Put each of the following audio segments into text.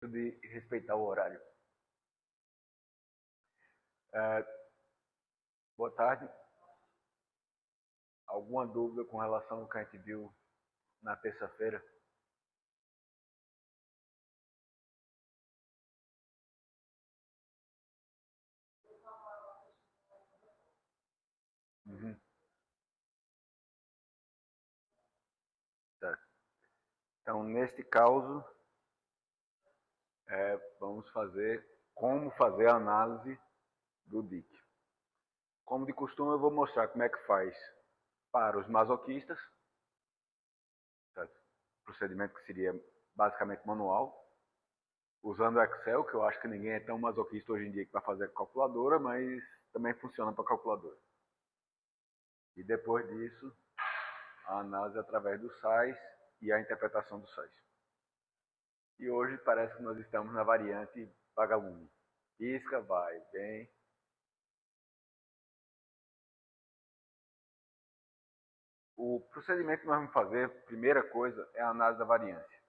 de respeitar o horário. Boa tarde. Alguma dúvida com relação ao que a gente viu na terça-feira? Certo. Então, neste caso, vamos fazer como fazer a análise do DIC. Como de costume, eu vou mostrar como é que faz para os masoquistas, certo? Procedimento que seria basicamente manual, usando o Excel, que eu acho que ninguém é tão masoquista hoje em dia que vai fazer com calculadora, mas também funciona para calculadora. E depois disso, a análise através do SAIS e a interpretação do SAIS. E hoje parece que nós estamos na variante vagalume. Pisca, vai, vem. O procedimento que nós vamos fazer, primeira coisa, é a análise da variância.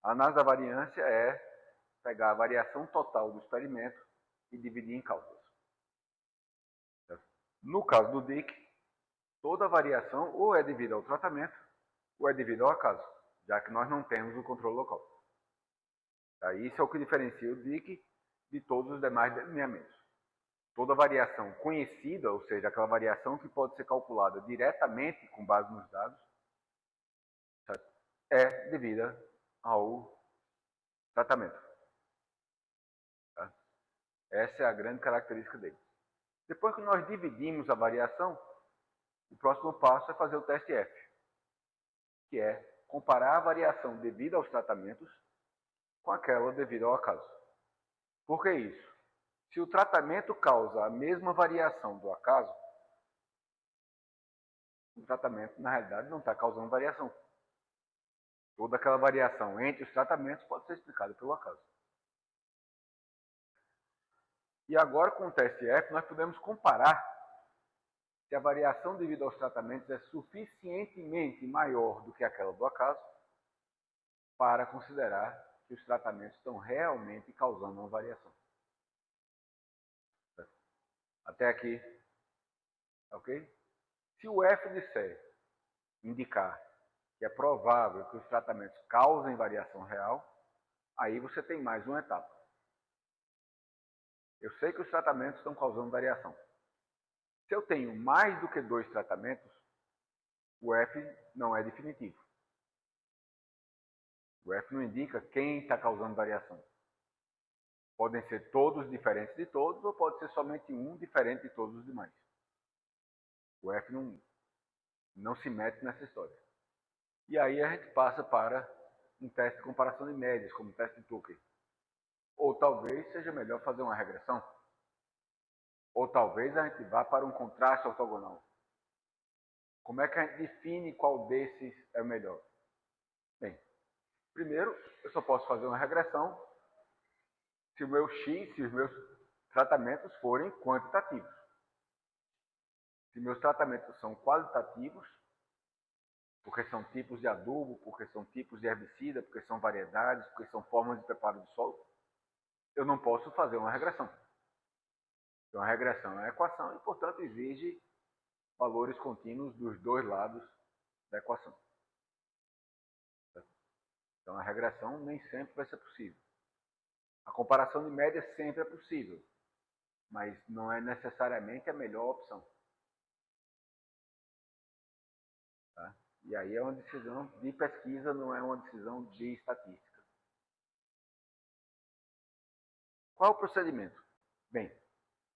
A análise da variância é pegar a variação total do experimento e dividir em cálculos. No caso do DIC, toda variação ou é devida ao tratamento ou é devida ao acaso, já que nós não temos o controle local. Isso é o que diferencia o DIC de todos os demais delineamentos. Toda variação conhecida, ou seja, aquela variação que pode ser calculada diretamente com base nos dados, é devida ao tratamento. Essa é a grande característica dele. Depois que nós dividimos a variação, o próximo passo é fazer o teste F, que é comparar a variação devida aos tratamentos com aquela devida ao acaso. Por que isso? Se o tratamento causa a mesma variação do acaso, o tratamento, na realidade, não está causando variação. Toda aquela variação entre os tratamentos pode ser explicada pelo acaso. E agora, com o teste F, nós podemos comparar se a variação devido aos tratamentos é suficientemente maior do que aquela do acaso para considerar que os tratamentos estão realmente causando uma variação. Até aqui, ok? Se o F disser, indicar que é provável que os tratamentos causem variação real, aí você tem mais uma etapa. Eu sei que os tratamentos estão causando variação. Se eu tenho mais do que 2 tratamentos, o F não é definitivo. O F não indica quem está causando variação. Podem ser todos diferentes de todos, ou pode ser somente um diferente de todos os demais. O F não se mete nessa história. E aí a gente passa para um teste de comparação de médias, como o teste de Tucker. Ou talvez seja melhor fazer uma regressão. Ou talvez a gente vá para um contraste ortogonal. Como é que a gente define qual desses é o melhor? Bem, primeiro, eu só posso fazer uma regressão se o meu X, se os meus tratamentos forem quantitativos. Se meus tratamentos são qualitativos, porque são tipos de adubo, porque são tipos de herbicida, porque são variedades, porque são formas de preparo do solo, eu não posso fazer uma regressão. Então, a regressão é uma equação e, portanto, exige valores contínuos dos dois lados da equação. Então, a regressão nem sempre vai ser possível. A comparação de média sempre é possível, mas não é necessariamente a melhor opção. Tá? E aí é uma decisão de pesquisa, não é uma decisão de estatística. Qual é o procedimento? Bem,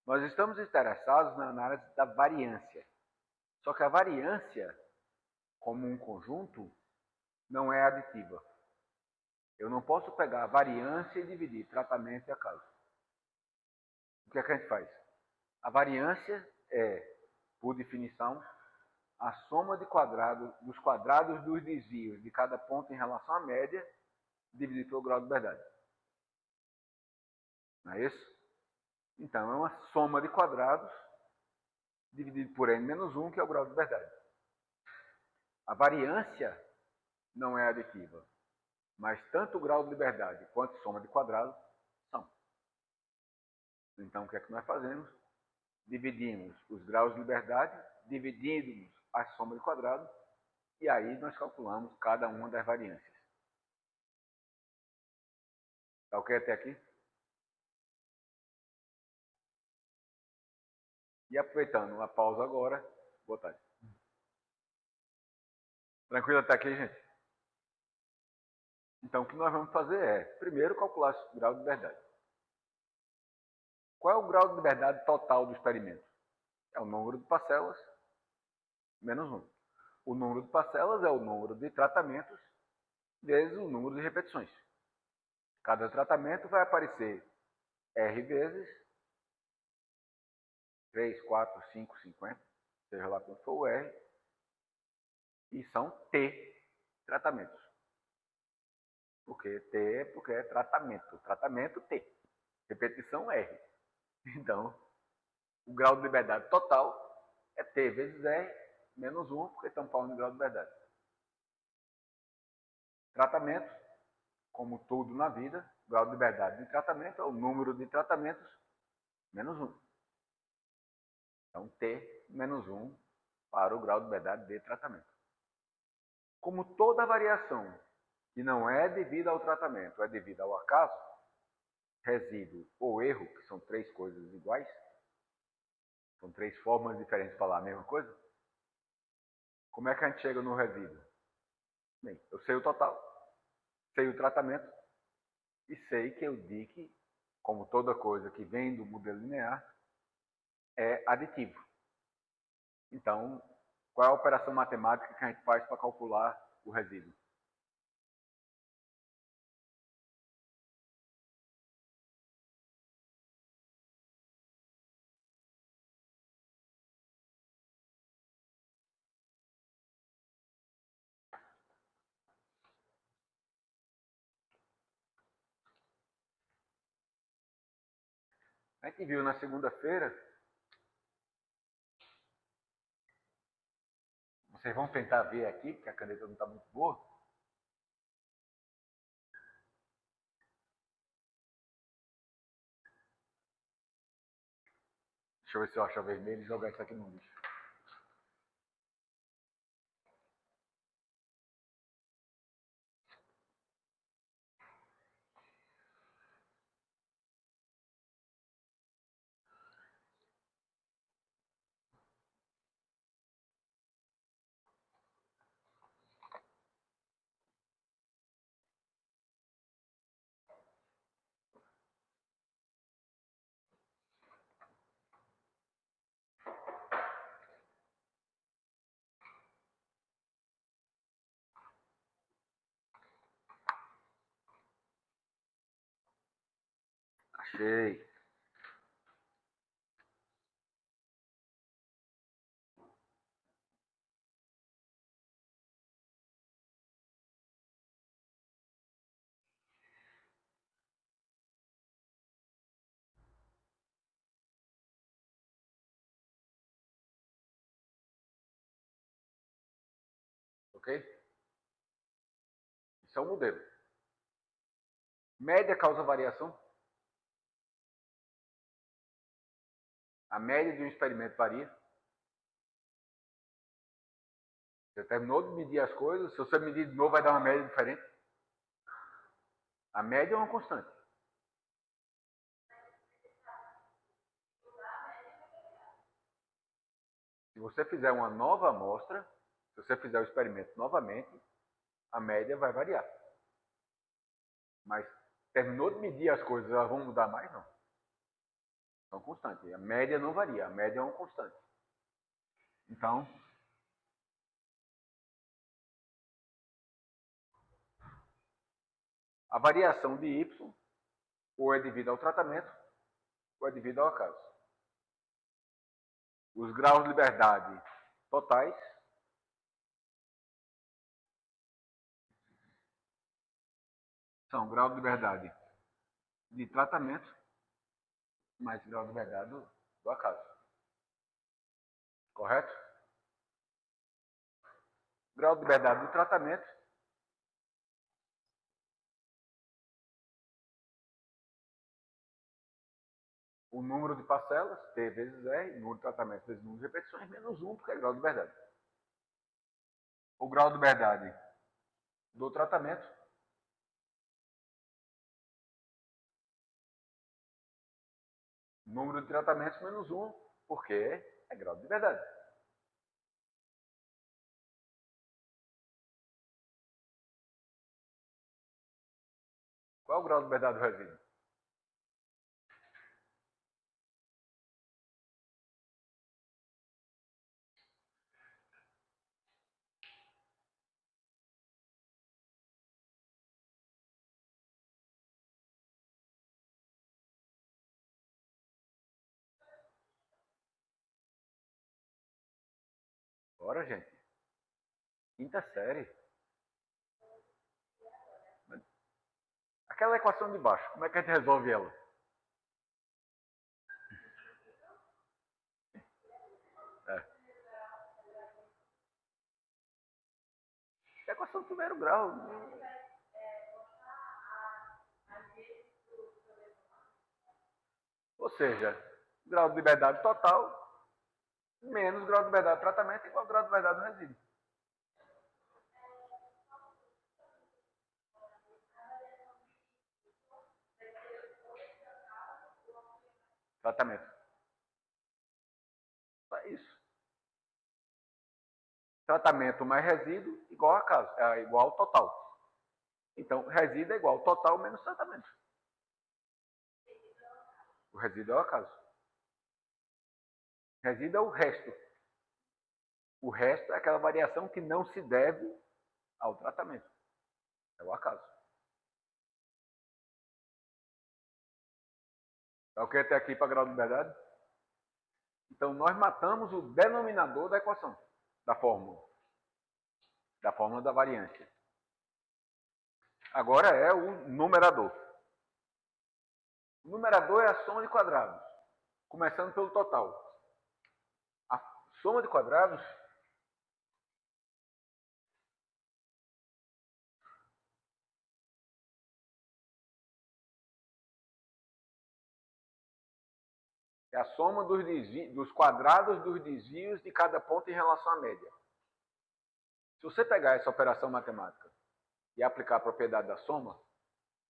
nós estamos interessados na análise da variância. Só que a variância, como um conjunto, não é aditiva. Eu não posso pegar a variância e dividir tratamento e acaso. O que é que a gente faz? A variância é, por definição, a soma de dos quadrados dos desvios de cada ponto em relação à média, dividido pelo grau de liberdade. Não é isso? Então, é uma soma de quadrados dividido por n-1, que é o grau de liberdade. A variância não é aditiva. Mas tanto o grau de liberdade quanto soma de quadrados são. Então, o que é que nós fazemos? Dividimos os graus de liberdade, dividimos a soma de quadrados, e aí nós calculamos cada uma das variâncias. Tá ok até aqui? E aproveitando a pausa agora, boa tarde. Tranquilo até aqui, gente? Então, o que nós vamos fazer é, primeiro, calcular o grau de liberdade. Qual é o grau de liberdade total do experimento? É o número de parcelas menos 1. O número de parcelas é o número de tratamentos vezes o número de repetições. Cada tratamento vai aparecer R vezes 3, 4, 5, 50, seja lá quanto for o R, e são T tratamentos. Porque é tratamento. Tratamento T. Repetição R. Então, o grau de liberdade total é T vezes R menos 1, porque estamos falando de grau de liberdade. Tratamento, como tudo na vida, o grau de liberdade de tratamento é o número de tratamentos menos 1. Então, T menos 1 para o grau de liberdade de tratamento. Como toda variação que não é devida ao tratamento, é devida ao acaso, resíduo ou erro, que são três coisas iguais, são três formas diferentes de falar a mesma coisa, como é que a gente chega no resíduo? Bem, eu sei o total, sei o tratamento e sei que o DIC, como toda coisa que vem do modelo linear, é aditivo. Então, qual é a operação matemática que a gente faz para calcular o resíduo? A gente viu na segunda-feira. Vocês vão tentar ver aqui, porque a caneta não está muito boa. Deixa eu ver se eu acho a vermelha e jogar isso aqui no lixo. Achei. Ok? Isso é um modelo. Média causa variação? A média de um experimento varia? Você terminou de medir as coisas, se você medir de novo vai dar uma média diferente? A média é uma constante. Se você fizer uma nova amostra, se você fizer o experimento novamente, a média vai variar. Mas terminou de medir as coisas, elas vão mudar mais? Não. São constantes. A média não varia, a média é uma constante. Então, a variação de y ou é devida ao tratamento ou é devida ao acaso. Os graus de liberdade totais são grau de liberdade de tratamento mais grau de liberdade do acaso. Correto? Grau de liberdade do tratamento o número de parcelas, T vezes R, número de tratamentos vezes número de repetições, menos 1, porque é grau de verdade. O grau de verdade do tratamento número de tratamentos menos 1, porque é grau de verdade. Qual é o grau de verdade do resíduo? Bora, gente. Quinta série. Aquela equação de baixo, como é que a gente resolve ela? É a equação do primeiro grau. Ou seja, grau de liberdade total menos grau de liberdade do tratamento igual ao grau de liberdade do resíduo. Tratamento. Só isso. Tratamento mais resíduo igual a caso, é igual ao total. Então, resíduo é igual ao total menos tratamento. O resíduo é o acaso. Resíduo é o resto. O resto é aquela variação que não se deve ao tratamento. É o acaso. Tá ok até aqui para grau de liberdade? Então, nós matamos o denominador da equação, da fórmula da variância. Agora é o numerador. O numerador é a soma de quadrados, começando pelo total. A soma de quadrados é a soma dos quadrados dos desvios de cada ponto em relação à média. Se você pegar essa operação matemática e aplicar a propriedade da soma,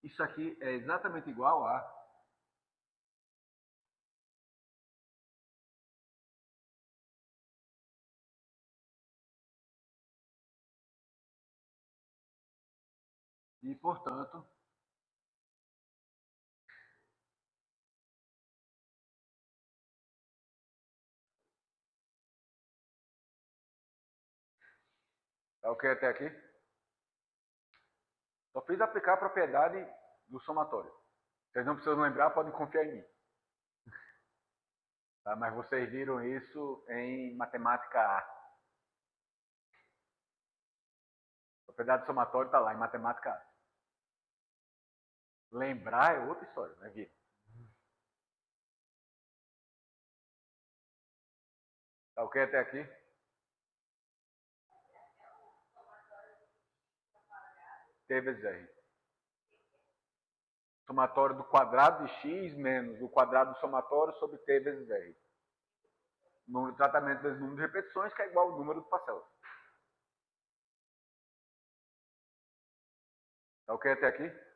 isso aqui é exatamente igual a e, portanto, tá ok até aqui? Só fiz aplicar a propriedade do somatório. Vocês não precisam lembrar, podem confiar em mim. Tá? Mas vocês viram isso em matemática A. A propriedade do somatório está lá em matemática A. Lembrar é outra história, né, Gui? Tá ok até aqui? T vezes R. Somatório do quadrado de x menos o quadrado do somatório sobre T vezes R. Número de tratamento vezes número de repetições, que é igual ao número de parcelas. Tá ok até aqui?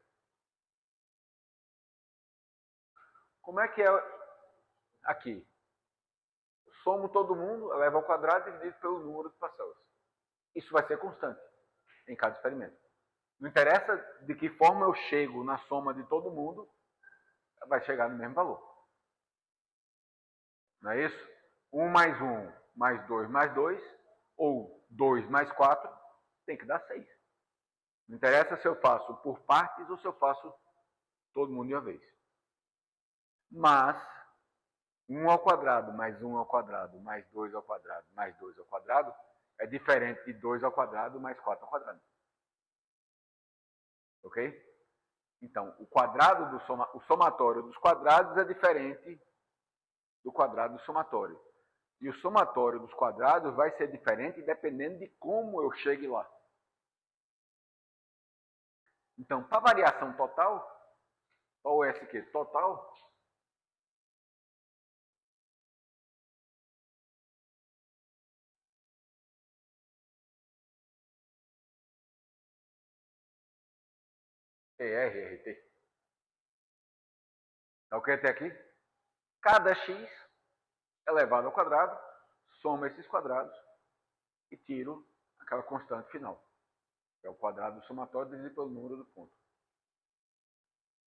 Como é que é aqui? Somo todo mundo, eleva ao quadrado e dividido pelo número de parcelas. Isso vai ser constante em cada experimento. Não interessa de que forma eu chego na soma de todo mundo, vai chegar no mesmo valor. Não é isso? 1 mais 1 mais 2 mais 2, ou 2 mais 4, tem que dar 6. Não interessa se eu faço por partes ou se eu faço todo mundo de uma vez. Mas 1 ao quadrado mais 1 ao quadrado mais 2 ao quadrado mais 2 ao quadrado é diferente de 2 ao quadrado mais 4 ao quadrado. Ok? Então, o somatório dos quadrados é diferente do quadrado do somatório. E o somatório dos quadrados vai ser diferente dependendo de como eu chegue lá. Então, para variação total, para o SQ total, ERRT. Tá ok até aqui? Cada x elevado ao quadrado, soma esses quadrados e tiro aquela constante final, que é o quadrado do somatório dividido pelo número do ponto.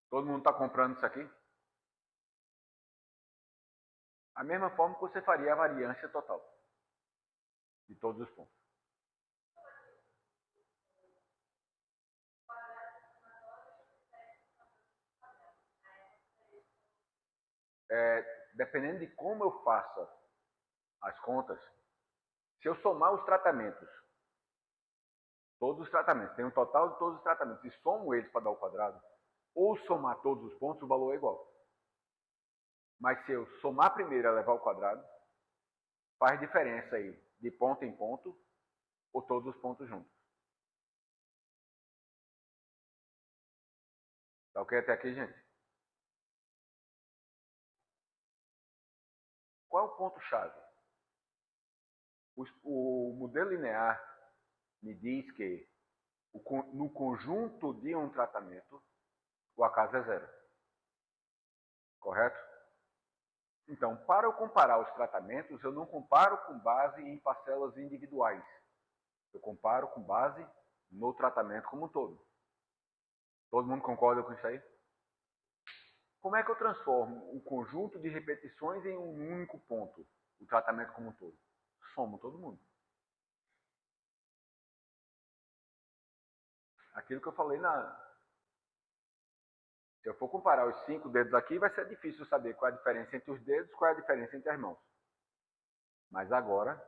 Todo mundo está comprando isso aqui? A mesma forma que você faria a variância total de todos os pontos. Dependendo de como eu faça as contas, se eu somar os tratamentos, todos os tratamentos, tem um total de todos os tratamentos, e somo eles para dar o quadrado, ou somar todos os pontos, o valor é igual. Mas se eu somar primeiro e levar ao quadrado, faz diferença aí de ponto em ponto ou todos os pontos juntos. Tá ok até aqui, gente? Qual é o ponto-chave? O modelo linear me diz que no conjunto de um tratamento, o acaso é zero. Correto? Então, para eu comparar os tratamentos, eu não comparo com base em parcelas individuais. Eu comparo com base no tratamento como um todo. Todo mundo concorda com isso aí? Como é que eu transformo um conjunto de repetições em um único ponto, o tratamento como um todo? Somo todo mundo. Aquilo que eu falei Se eu for comparar os 5 dedos aqui, vai ser difícil saber qual é a diferença entre os dedos, qual é a diferença entre as mãos. Mas agora,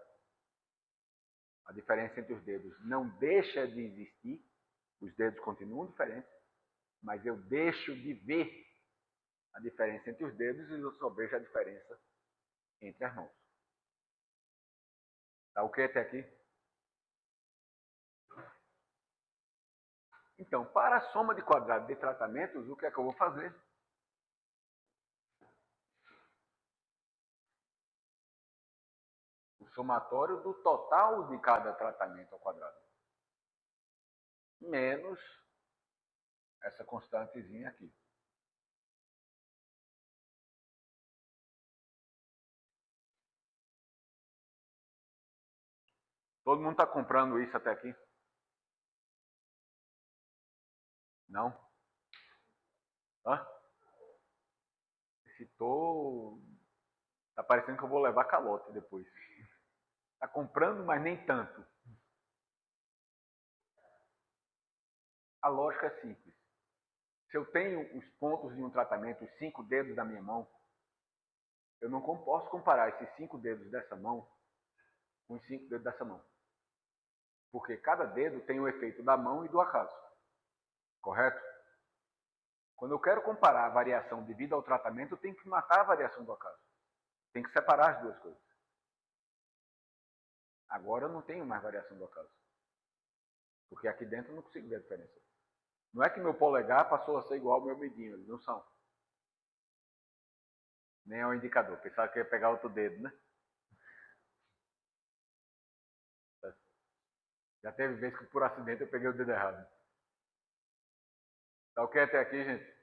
a diferença entre os dedos não deixa de existir, os dedos continuam diferentes, mas eu deixo de ver a diferença entre os dedos e eu só vejo a diferença entre as mãos. Tá ok até aqui? Então, para a soma de quadrado de tratamentos, o que é que eu vou fazer? O somatório do total de cada tratamento ao quadrado. Menos essa constantezinha aqui. Todo mundo está comprando isso até aqui? Não? Hã? Se tô... Tá parecendo que eu vou levar calote depois. Tá comprando, mas nem tanto. A lógica é simples. Se eu tenho os pontos de um tratamento, os 5 dedos da minha mão, eu não posso comparar esses 5 dedos dessa mão com os 5 dedos dessa mão. Porque cada dedo tem o efeito da mão e do acaso. Correto? Quando eu quero comparar a variação devido ao tratamento, eu tenho que matar a variação do acaso. Tem que separar as duas coisas. Agora eu não tenho mais variação do acaso. Porque aqui dentro eu não consigo ver a diferença. Não é que meu polegar passou a ser igual ao meu medinho, eles não são. Nem é o indicador. Pensava que ia pegar outro dedo, né? Já teve vez que por acidente eu peguei o dedo errado. Tá ok até aqui, gente?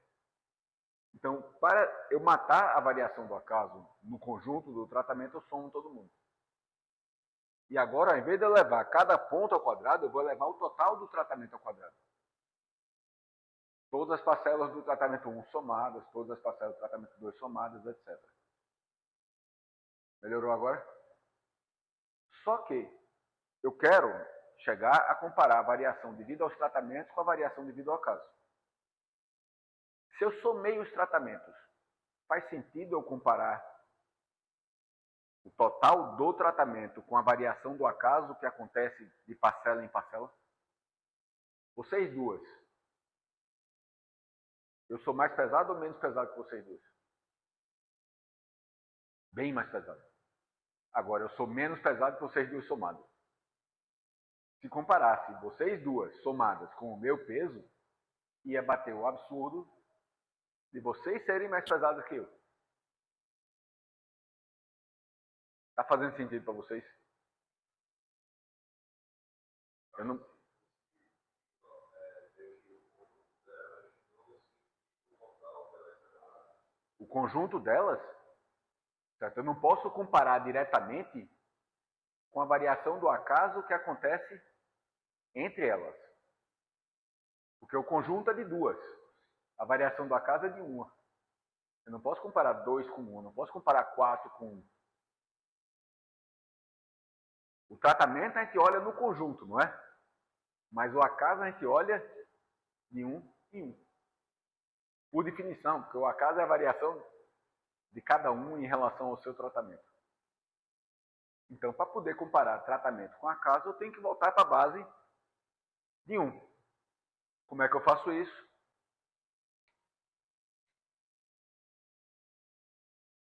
Então, para eu matar a variação do acaso no conjunto do tratamento, eu somo todo mundo. E agora, ao invés de eu levar cada ponto ao quadrado, eu vou levar o total do tratamento ao quadrado. Todas as parcelas do tratamento 1 somadas, todas as parcelas do tratamento 2 somadas, etc. Melhorou agora? Só que eu quero chegar a comparar a variação devido aos tratamentos com a variação devido ao acaso. Se eu somei os tratamentos, faz sentido eu comparar o total do tratamento com a variação do acaso que acontece de parcela em parcela? Vocês duas. Eu sou mais pesado ou menos pesado que vocês duas? Bem mais pesado. Agora, eu sou menos pesado que vocês duas somadas. Se comparasse vocês duas somadas com o meu peso, ia bater o absurdo de vocês serem mais pesados que eu. Tá fazendo sentido para vocês? Eu não... o conjunto delas, certo? Eu não posso comparar diretamente com a variação do acaso que acontece entre elas. Porque o conjunto é de duas. A variação do acaso é de uma. Eu não posso comparar 2 com 1, eu não posso comparar 4 com 1. O tratamento a gente olha no conjunto, não é? Mas o acaso a gente olha de 1 em 1. Por definição, porque o acaso é a variação de cada um em relação ao seu tratamento. Então, para poder comparar tratamento com acaso, eu tenho que voltar para a base de 1. Como é que eu faço isso?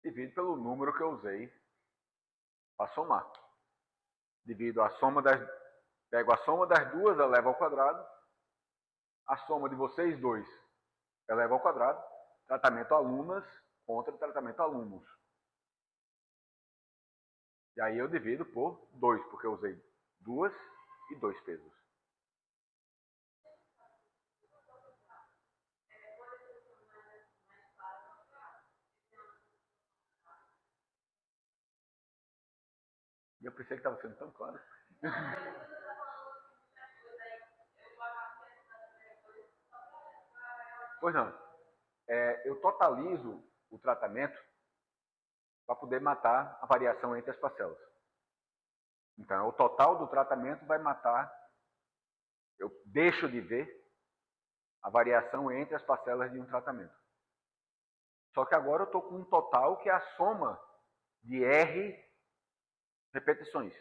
Divido pelo número que eu usei para somar. Divido a soma das... Pego a soma das duas, elevo ao quadrado. A soma de vocês dois, eleva ao quadrado. Tratamento alunas contra tratamento alunos. E aí eu divido por 2, porque eu usei 2 e 2 pesos. E eu pensei que estava sendo tão claro. Pois não. Eu totalizo o tratamento para poder matar a variação entre as parcelas. Então, o total do tratamento vai matar, eu deixo de ver a variação entre as parcelas de um tratamento. Só que agora eu estou com um total que é a soma de R repetições.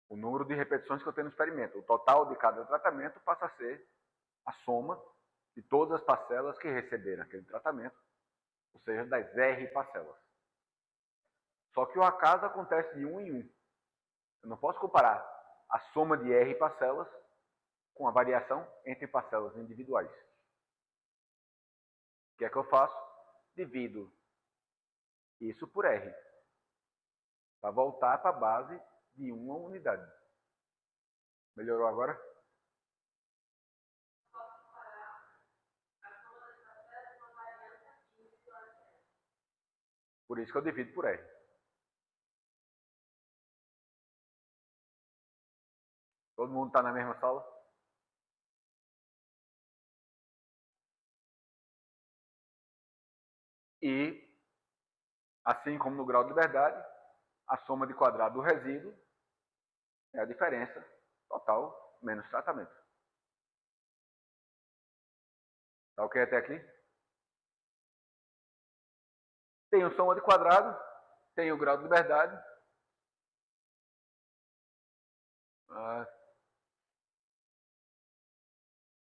O número de repetições que eu tenho no experimento. O total de cada tratamento passa a ser a soma de todas as parcelas que receberam aquele tratamento, ou seja, das R parcelas. Só que o acaso acontece de 1 em 1. Eu não posso comparar a soma de R parcelas com a variação entre parcelas individuais. O que é que eu faço? Divido isso por R, para voltar para a base de uma unidade. Melhorou agora? Por isso que eu divido por R. Todo mundo está na mesma sala? E, assim como no grau de liberdade, a soma de quadrado do resíduo é a diferença total menos tratamento. Tá ok até aqui? Tenho soma de quadrado, tenho grau de liberdade.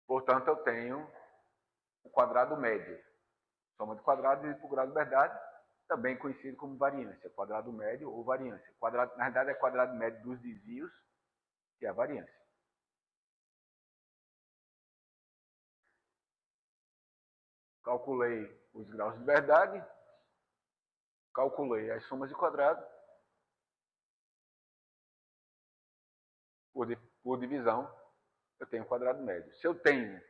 Portanto, eu tenho o quadrado médio. Soma de quadrado dividido por grau de liberdade, também conhecido como variância. Quadrado médio ou variância. Quadrado, na verdade, é quadrado médio dos desvios, que é a variância. Calculei os graus de liberdade, calculei as somas de quadrado, por divisão, eu tenho o quadrado médio. Se eu tenho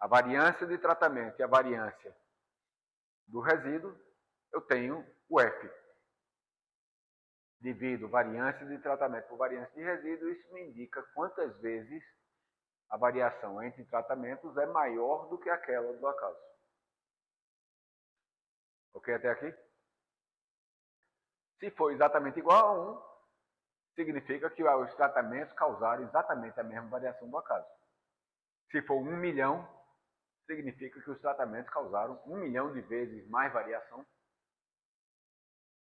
a variância de tratamento e a variância do resíduo, eu tenho o F. Divido variância de tratamento por variância de resíduo, isso me indica quantas vezes a variação entre tratamentos é maior do que aquela do acaso. Ok até aqui? Se for exatamente igual a 1, significa que os tratamentos causaram exatamente a mesma variação do acaso. Se for 1 milhão, significa que os tratamentos causaram 1 milhão de vezes mais variação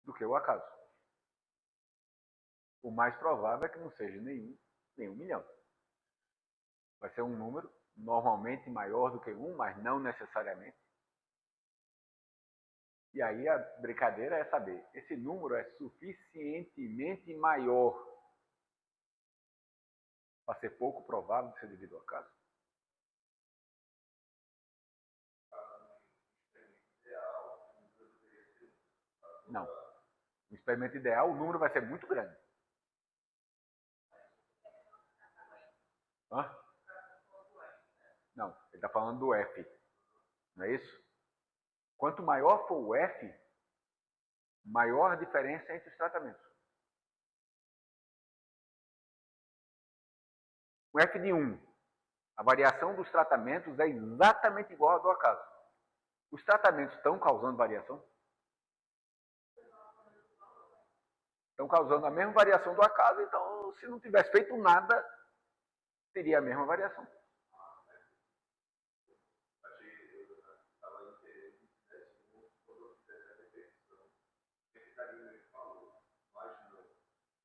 do que o acaso. O mais provável é que não seja nem 1 milhão. Vai ser um número normalmente maior do que 1, mas não necessariamente. E aí a brincadeira é saber, esse número é suficientemente maior para ser pouco provável de ser devido ao acaso? Não. No experimento ideal, o número vai ser muito grande. Hã? Não, ele está falando do F. Não é isso? Quanto maior for o F, maior a diferença entre os tratamentos. O F de 1, a variação dos tratamentos é exatamente igual à do acaso. Os tratamentos estão causando variação? Estão causando a mesma variação do acaso, então se não tivesse feito nada, teria a mesma variação.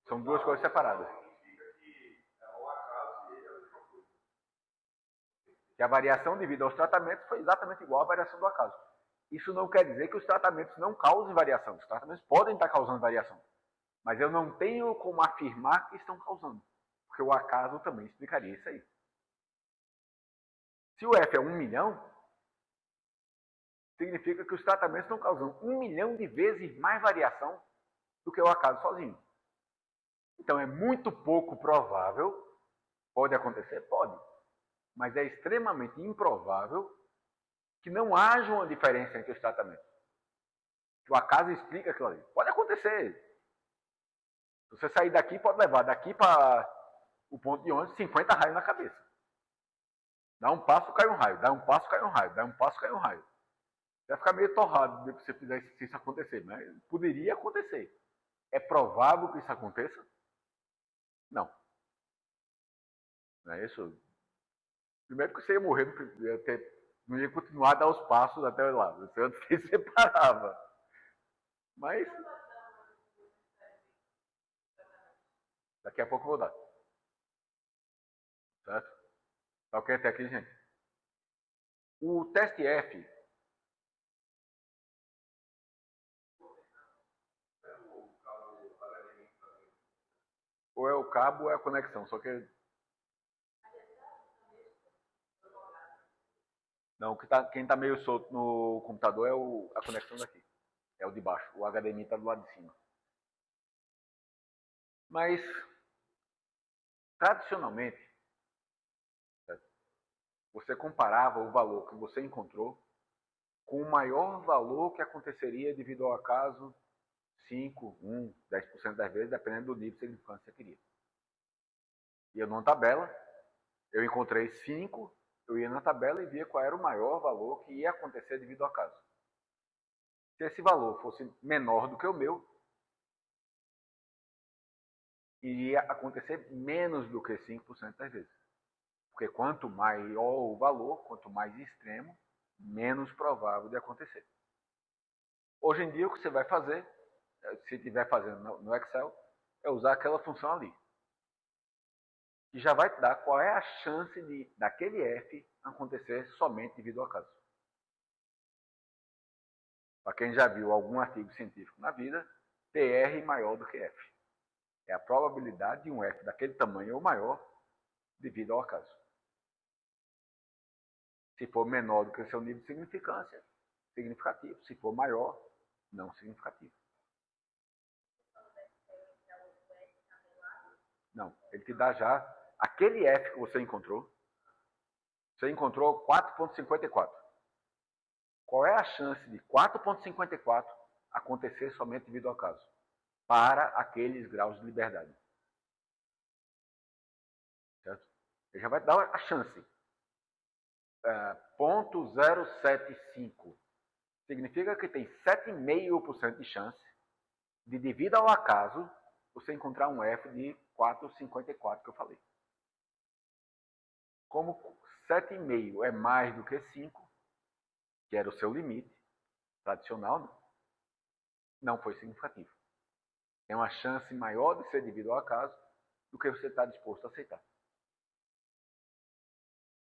São duas coisas separadas. Que a variação devido aos tratamentos foi exatamente igual à variação do acaso. Isso não quer dizer que os tratamentos não causem variação. Os tratamentos podem estar causando variação. Mas eu não tenho como afirmar que estão causando. Porque o acaso também explicaria isso aí. Se o F é 1 milhão, significa que os tratamentos estão causando 1 milhão de vezes mais variação do que o acaso sozinho. Então é muito pouco provável, pode acontecer? Pode. Mas é extremamente improvável que não haja uma diferença entre os tratamentos. O acaso explica aquilo ali. Pode acontecer. Se você sair daqui, pode levar daqui para o ponto de ônibus 50 raios na cabeça. Dá um passo, cai um raio. Dá um passo, cai um raio. Dá um passo, cai um raio. Vai ficar meio torrado se você fizer isso acontecer, mas poderia acontecer. É provável que isso aconteça? Não. Não é isso? Primeiro que você ia morrer, não ia continuar a dar os passos até lá. Você antes se separava. Mas daqui a pouco eu vou dar. Certo? Tá ok até aqui, gente? O teste F. Ou é o cabo ou é a conexão. Só que. Não, quem está meio solto no computador é a conexão daqui. É o de baixo. O HDMI está do lado de cima. Mas, tradicionalmente, você comparava o valor que você encontrou com o maior valor que aconteceria devido ao acaso 5, 1, 10% das vezes, dependendo do nível de significância que você queria. Ia numa tabela, eu encontrei 5, eu ia na tabela e via qual era o maior valor que ia acontecer devido ao acaso. Se esse valor fosse menor do que o meu, iria acontecer menos do que 5% das vezes. Porque quanto maior o valor, quanto mais extremo, menos provável de acontecer. Hoje em dia, o que você vai fazer, se estiver fazendo no Excel, é usar aquela função ali. Que já vai te dar qual é a chance daquele F acontecer somente devido ao acaso. Para quem já viu algum artigo científico na vida, TR maior do que F. É a probabilidade de um F daquele tamanho ou maior devido ao acaso. Se for menor do que o seu nível de significância, significativo. Se for maior, não significativo. Não, ele te dá já aquele F que você encontrou. Você encontrou 4,54. Qual é a chance de 4,54 acontecer somente devido ao acaso? Para aqueles graus de liberdade. Certo? Ele já vai te dar a chance. 0,075. Significa que tem 7,5% de chance de, devido ao acaso, você encontrar um F de 4,54 que eu falei. Como 7,5 é mais do que 5, que era o seu limite tradicional, não foi significativo. Tem uma chance maior de ser devido ao acaso do que você está disposto a aceitar.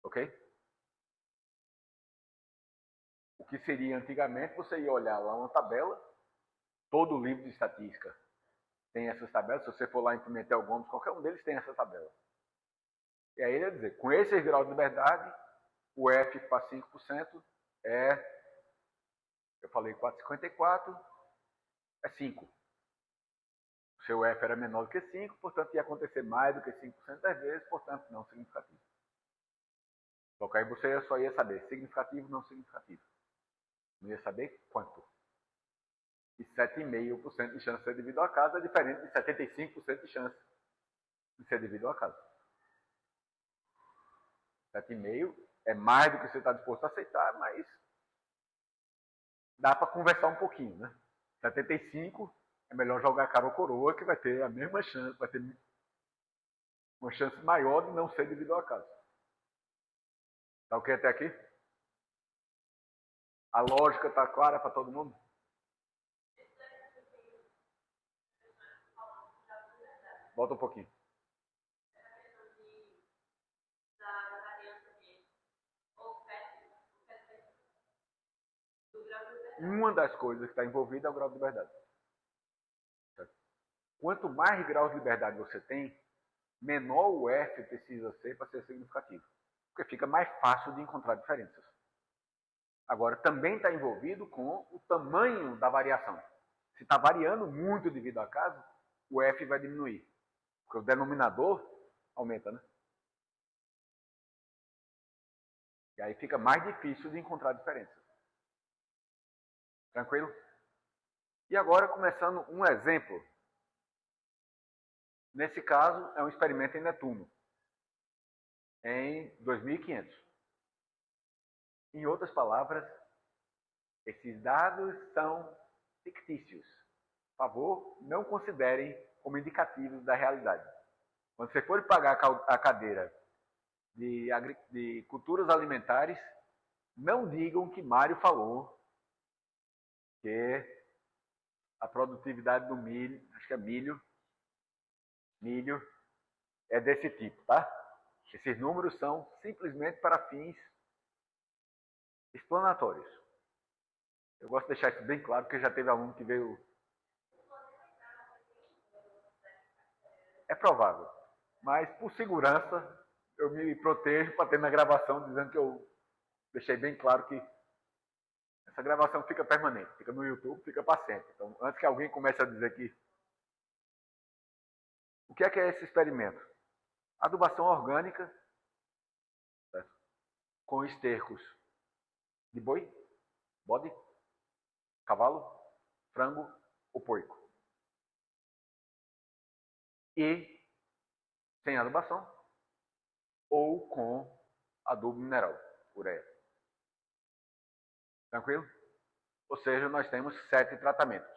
Ok? O que seria antigamente, você ia olhar lá uma tabela, todo livro de estatística tem essas tabelas, se você for lá em Pimentel Gomes, qualquer um deles tem essa tabela. E aí ele ia dizer, com esses graus de liberdade, o F para 5% é, eu falei 4,54, é 5. O seu F era menor do que 5, portanto ia acontecer mais do que 5% das vezes, portanto não significativo. Só que aí você só ia saber significativo ou não significativo. Não ia saber quanto. E 7,5% de chance de ser devido ao acaso é diferente de 75% de chance de ser devido ao acaso. 7,5% é mais do que você está disposto a aceitar, mas dá para conversar um pouquinho, né? 75% é melhor jogar cara ou coroa, que vai ter a mesma chance, vai ter uma chance maior de não ser devido ao acaso. Tá ok até aqui? A lógica está clara para todo mundo? Volta um pouquinho. Uma das coisas que está envolvida é o grau de liberdade. Quanto mais graus de liberdade você tem, menor o F precisa ser para ser significativo. Porque fica mais fácil de encontrar diferenças. Agora, também está envolvido com o tamanho da variação. Se está variando muito devido ao acaso, o F vai diminuir. Porque o denominador aumenta, né? E aí fica mais difícil de encontrar diferenças. Tranquilo? E agora, começando um exemplo. Nesse caso, é um experimento em Netuno, em 2500. Em outras palavras, esses dados são fictícios. Por favor, não considerem como indicativos da realidade. Quando você for pagar a cadeira de culturas alimentares, não digam que Mário falou que a produtividade do milho, acho que é milho é desse tipo, tá? Esses números são simplesmente para fins explanatórios. Eu gosto de deixar isso bem claro, porque já teve aluno que veio... É provável, mas por segurança eu me protejo para ter na gravação dizendo que eu deixei bem claro que essa gravação fica permanente, fica no YouTube, fica para sempre. Então, antes que alguém comece a dizer que... O que é esse experimento? Adubação orgânica, certo? Com estercos de boi, bode, cavalo, frango ou porco. E sem adubação ou com adubo mineral, ureia. Tranquilo? Ou seja, nós temos 7 tratamentos.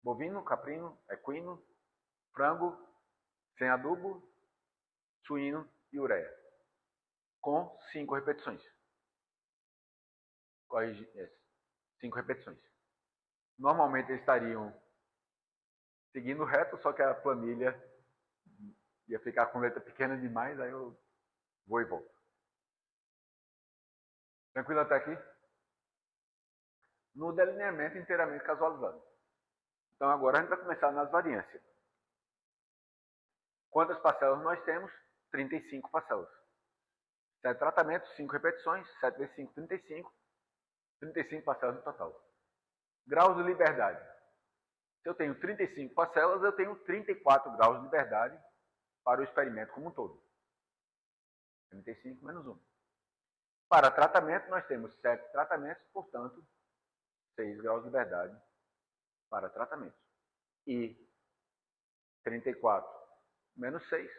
Bovino, caprino, equino, frango, sem adubo, suíno e ureia. Com 5 repetições. Corrige, 5 repetições. Normalmente eles estariam seguindo reto, só que a planilha ia ficar com letra pequena demais, aí eu vou e volto. Tranquilo até aqui? No delineamento inteiramente casualizado. Então agora a gente vai começar nas variâncias. Quantas parcelas nós temos? 35 parcelas. 7 tratamentos, 5 repetições, 7 vezes 5, 35. 35 parcelas no total. Graus de liberdade. Se eu tenho 35 parcelas, eu tenho 34 graus de liberdade para o experimento como um todo. 35 menos 1. Para tratamento, nós temos 7 tratamentos, portanto, 6 graus de liberdade para tratamento. E 34 menos 6,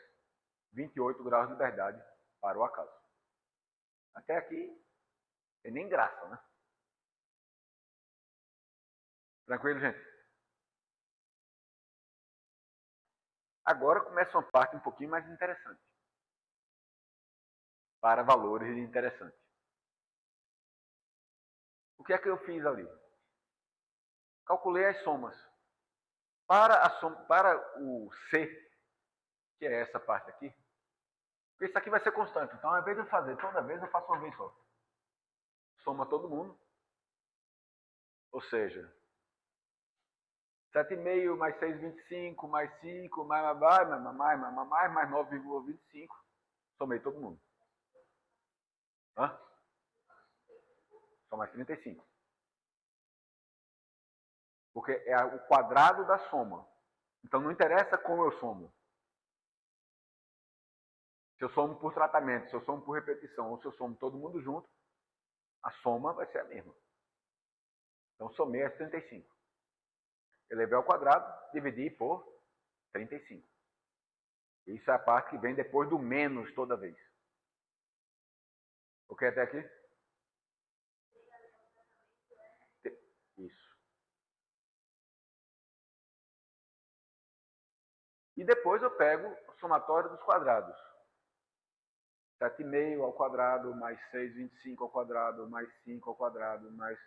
28 graus de liberdade para o acaso. Até aqui, tem nem graça, né? Tranquilo, gente? Agora começa uma parte um pouquinho mais interessante. Para valores interessantes. O que é que eu fiz ali? Calculei as somas. Para o C, que é essa parte aqui, porque isso aqui vai ser constante. Então, ao invés de eu fazer toda vez, eu faço uma vez só. Soma todo mundo. Ou seja, 7,5 mais 6,25 mais 5 mais 9,25. Somei todo mundo. Hã? Só mais 35. Porque é o quadrado da soma. Então não interessa como eu somo. Se eu somo por tratamento, se eu somo por repetição, ou se eu somo todo mundo junto, a soma vai ser a mesma. Então, somei as 35. Elevei ao quadrado, dividi por 35. Isso é a parte que vem depois do menos toda vez. Ok até aqui? Isso. E depois eu pego o somatório dos quadrados. 7,5 ao quadrado, mais 6,25 ao quadrado, mais 5 ao quadrado, mais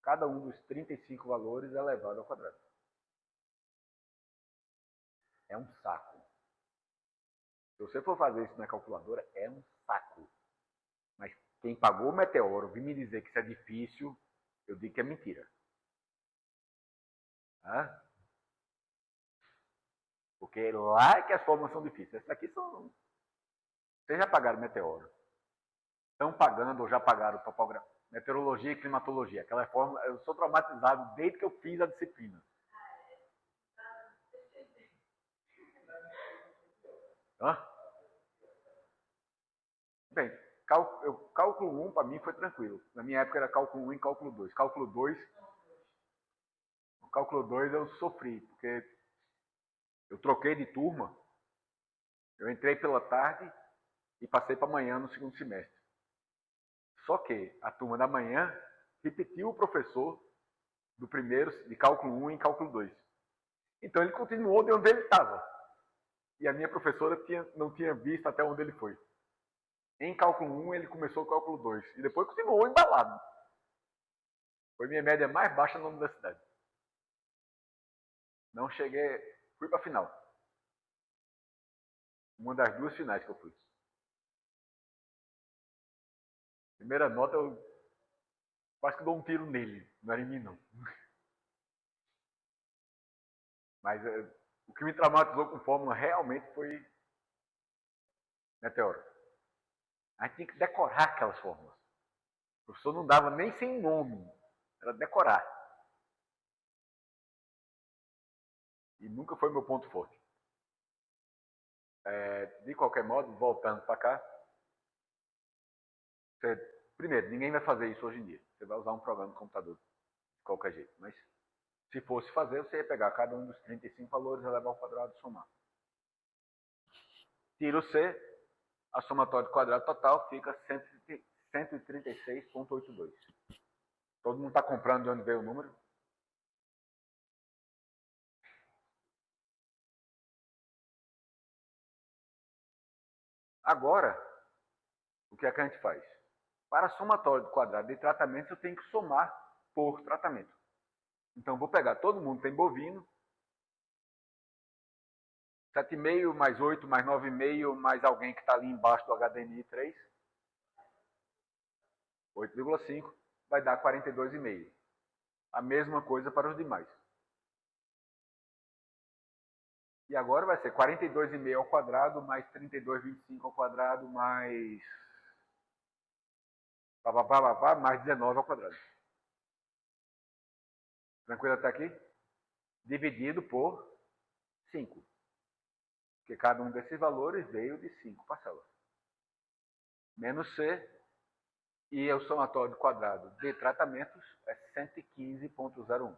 cada um dos 35 valores elevado ao quadrado. É um saco. Se você for fazer isso na calculadora, é um saco. Mas quem pagou o meteoro vir me dizer que isso é difícil, eu digo que é mentira. Hã? Porque lá é que as fórmulas são difíceis. Essas aqui são... Vocês já pagaram meteoro. Estão pagando ou já pagaram topografia, meteorologia e climatologia. Aquela fórmula, eu sou traumatizado desde que eu fiz a disciplina. Hã? Bem, cálculo 1 para mim foi tranquilo. Na minha época era cálculo 1 e cálculo 2. Cálculo 2 eu sofri, porque eu troquei de turma. Eu entrei pela tarde e passei para amanhã no segundo semestre. Só que a turma da manhã repetiu o professor do primeiro, de cálculo 1 em cálculo 2. Então ele continuou de onde ele estava. E a minha professora não tinha visto até onde ele foi. Em cálculo 1 ele começou o cálculo 2 e depois continuou embalado. Foi minha média mais baixa na universidade. Não cheguei, fui para a final. Uma das duas finais que eu fui. Primeira nota, eu quase que dou um tiro nele. Não era em mim, não. Mas o que me traumatizou com fórmula realmente foi meteoro. A gente tinha que decorar aquelas fórmulas. O professor não dava nem sem nome. Era decorar. E nunca foi meu ponto forte. De qualquer modo, voltando para cá, primeiro, ninguém vai fazer isso hoje em dia. Você vai usar um programa de computador de qualquer jeito. Mas se fosse fazer, você ia pegar cada um dos 35 valores, elevar ao quadrado e somar. Tira o C, a somatória de quadrado total fica 136,82. Todo mundo está comprando de onde veio o número? Agora, o que é que a gente faz? Para a somatória do quadrado de tratamento, eu tenho que somar por tratamento. Então, vou pegar todo mundo tem bovino, 7,5 mais 8 mais 9,5 mais alguém que está ali embaixo do HDMI 3, 8,5, vai dar 42,5. A mesma coisa para os demais. E agora vai ser 42,5 ao quadrado mais 32,25 ao quadrado mais mais 19 ao quadrado. Tranquilo até aqui? Dividido por 5. Porque cada um desses valores veio de 5 parcelas. Menos C, e o somatório do quadrado de tratamentos é 115,01.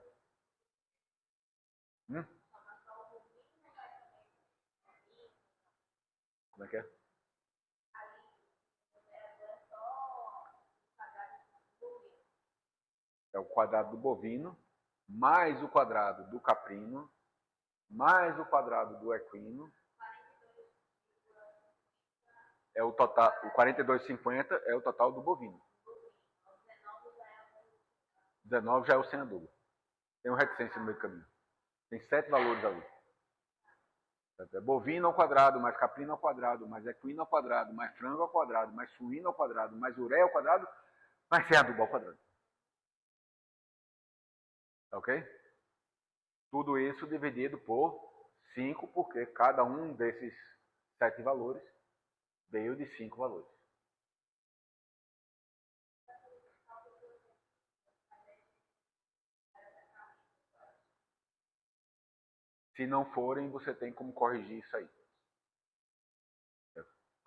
Como é que é? É o quadrado do bovino, mais o quadrado do caprino, mais o quadrado do equino. É o total, o 42,50 é o total do bovino. 19 já é o sem adubo. Tem um reticência no meio do caminho. Tem 7 valores ali. É bovino ao quadrado, mais caprino ao quadrado, mais equino ao quadrado, mais frango ao quadrado, mais suíno ao quadrado, mais ureia ao quadrado, mais sem adubo ao quadrado. Ok? Tudo isso dividido por 5, porque cada um desses 7 valores veio de 5 valores. Se não forem, você tem como corrigir isso aí.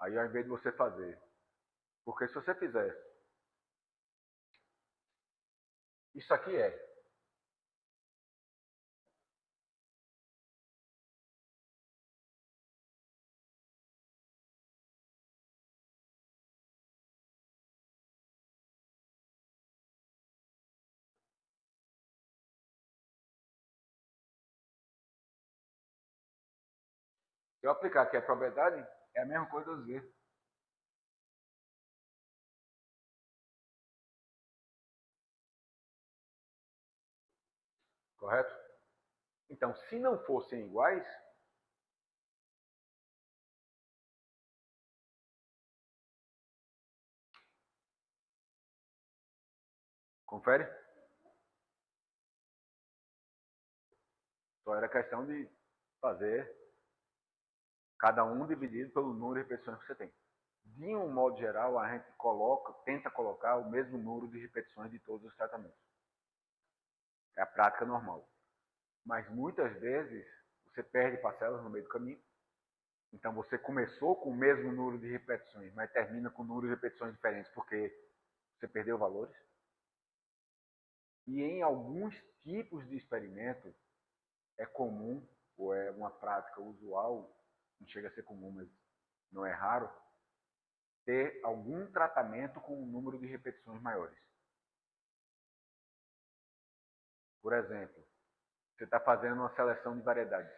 Aí, ao invés de você fazer... Porque se você fizer... Isso aqui é. Se eu aplicar aqui a propriedade, é a mesma coisa duas vezes. Correto? Então, se não fossem iguais, confere? Só era questão de fazer cada um dividido pelo número de repetições que você tem. De um modo geral, a gente tenta colocar o mesmo número de repetições de todos os tratamentos. É a prática normal. Mas muitas vezes você perde parcelas no meio do caminho. Então você começou com o mesmo número de repetições, mas termina com número de repetições diferentes porque você perdeu valores. E em alguns tipos de experimento é comum, ou é uma prática usual, não chega a ser comum, mas não é raro, ter algum tratamento com um número de repetições maiores. Por exemplo, você está fazendo uma seleção de variedades.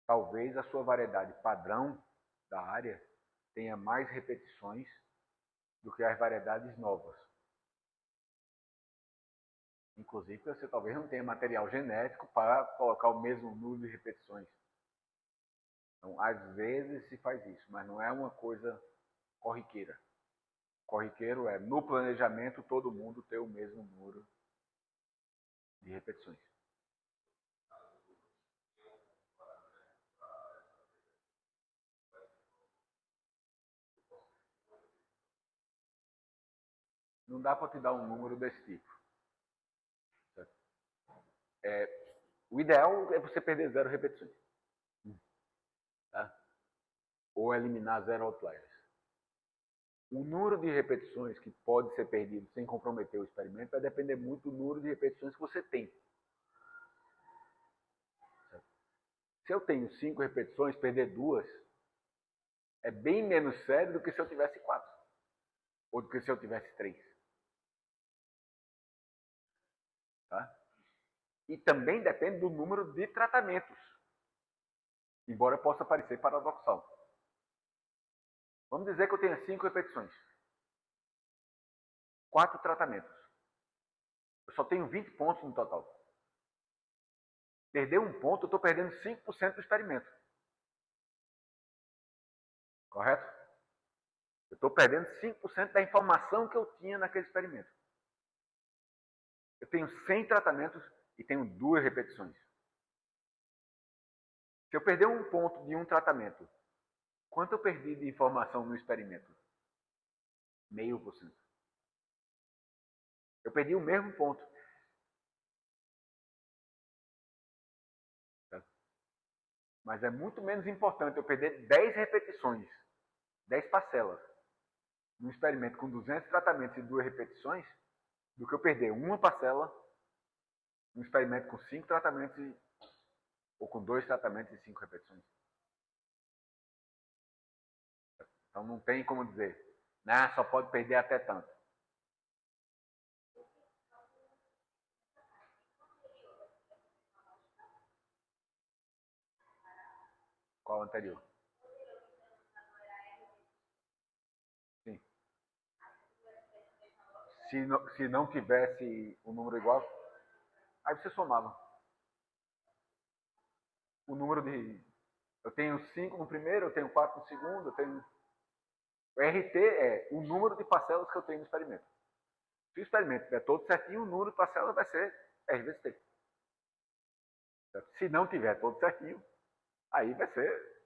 Talvez a sua variedade padrão da área tenha mais repetições do que as variedades novas. Inclusive, você talvez não tenha material genético para colocar o mesmo número de repetições. Então, às vezes se faz isso, mas não é uma coisa corriqueira. Corriqueiro é, no planejamento, todo mundo ter o mesmo número de repetições. Não dá para te dar um número desse tipo. O ideal é você perder 0 repetições. Tá? Ou eliminar 0 outliers. O número de repetições que pode ser perdido sem comprometer o experimento vai depender muito do número de repetições que você tem. Certo? Se eu tenho 5 repetições, perder 2 é bem menos sério do que se eu tivesse 4. Ou do que se eu tivesse 3. Tá? E também depende do número de tratamentos. Embora possa parecer paradoxal. Vamos dizer que eu tenha 5 repetições. 4 tratamentos. Eu só tenho 20 pontos no total. Perder um ponto, eu estou perdendo 5% do experimento. Correto? Eu estou perdendo 5% da informação que eu tinha naquele experimento. Eu tenho 100 tratamentos e tenho 2 repetições. Se eu perder um ponto de um tratamento, quanto eu perdi de informação no experimento? 0,5%. Eu perdi o mesmo ponto. Mas é muito menos importante eu perder 10 repetições, 10 parcelas, num experimento com 200 tratamentos e 2 repetições, do que eu perder uma parcela num experimento com 5 tratamentos ou com 2 tratamentos e 5 repetições. Então não tem como dizer, só pode perder até tanto. Qual o anterior? Sim. Se não tivesse o número igual, aí você somava. O número de... Eu tenho 5 no primeiro, eu tenho 4 no segundo, eu tenho... O RT é o número de parcelas que eu tenho no experimento. Se o experimento estiver todo certinho, o número de parcelas vai ser R vezes T. Se não tiver todo certinho, aí vai ser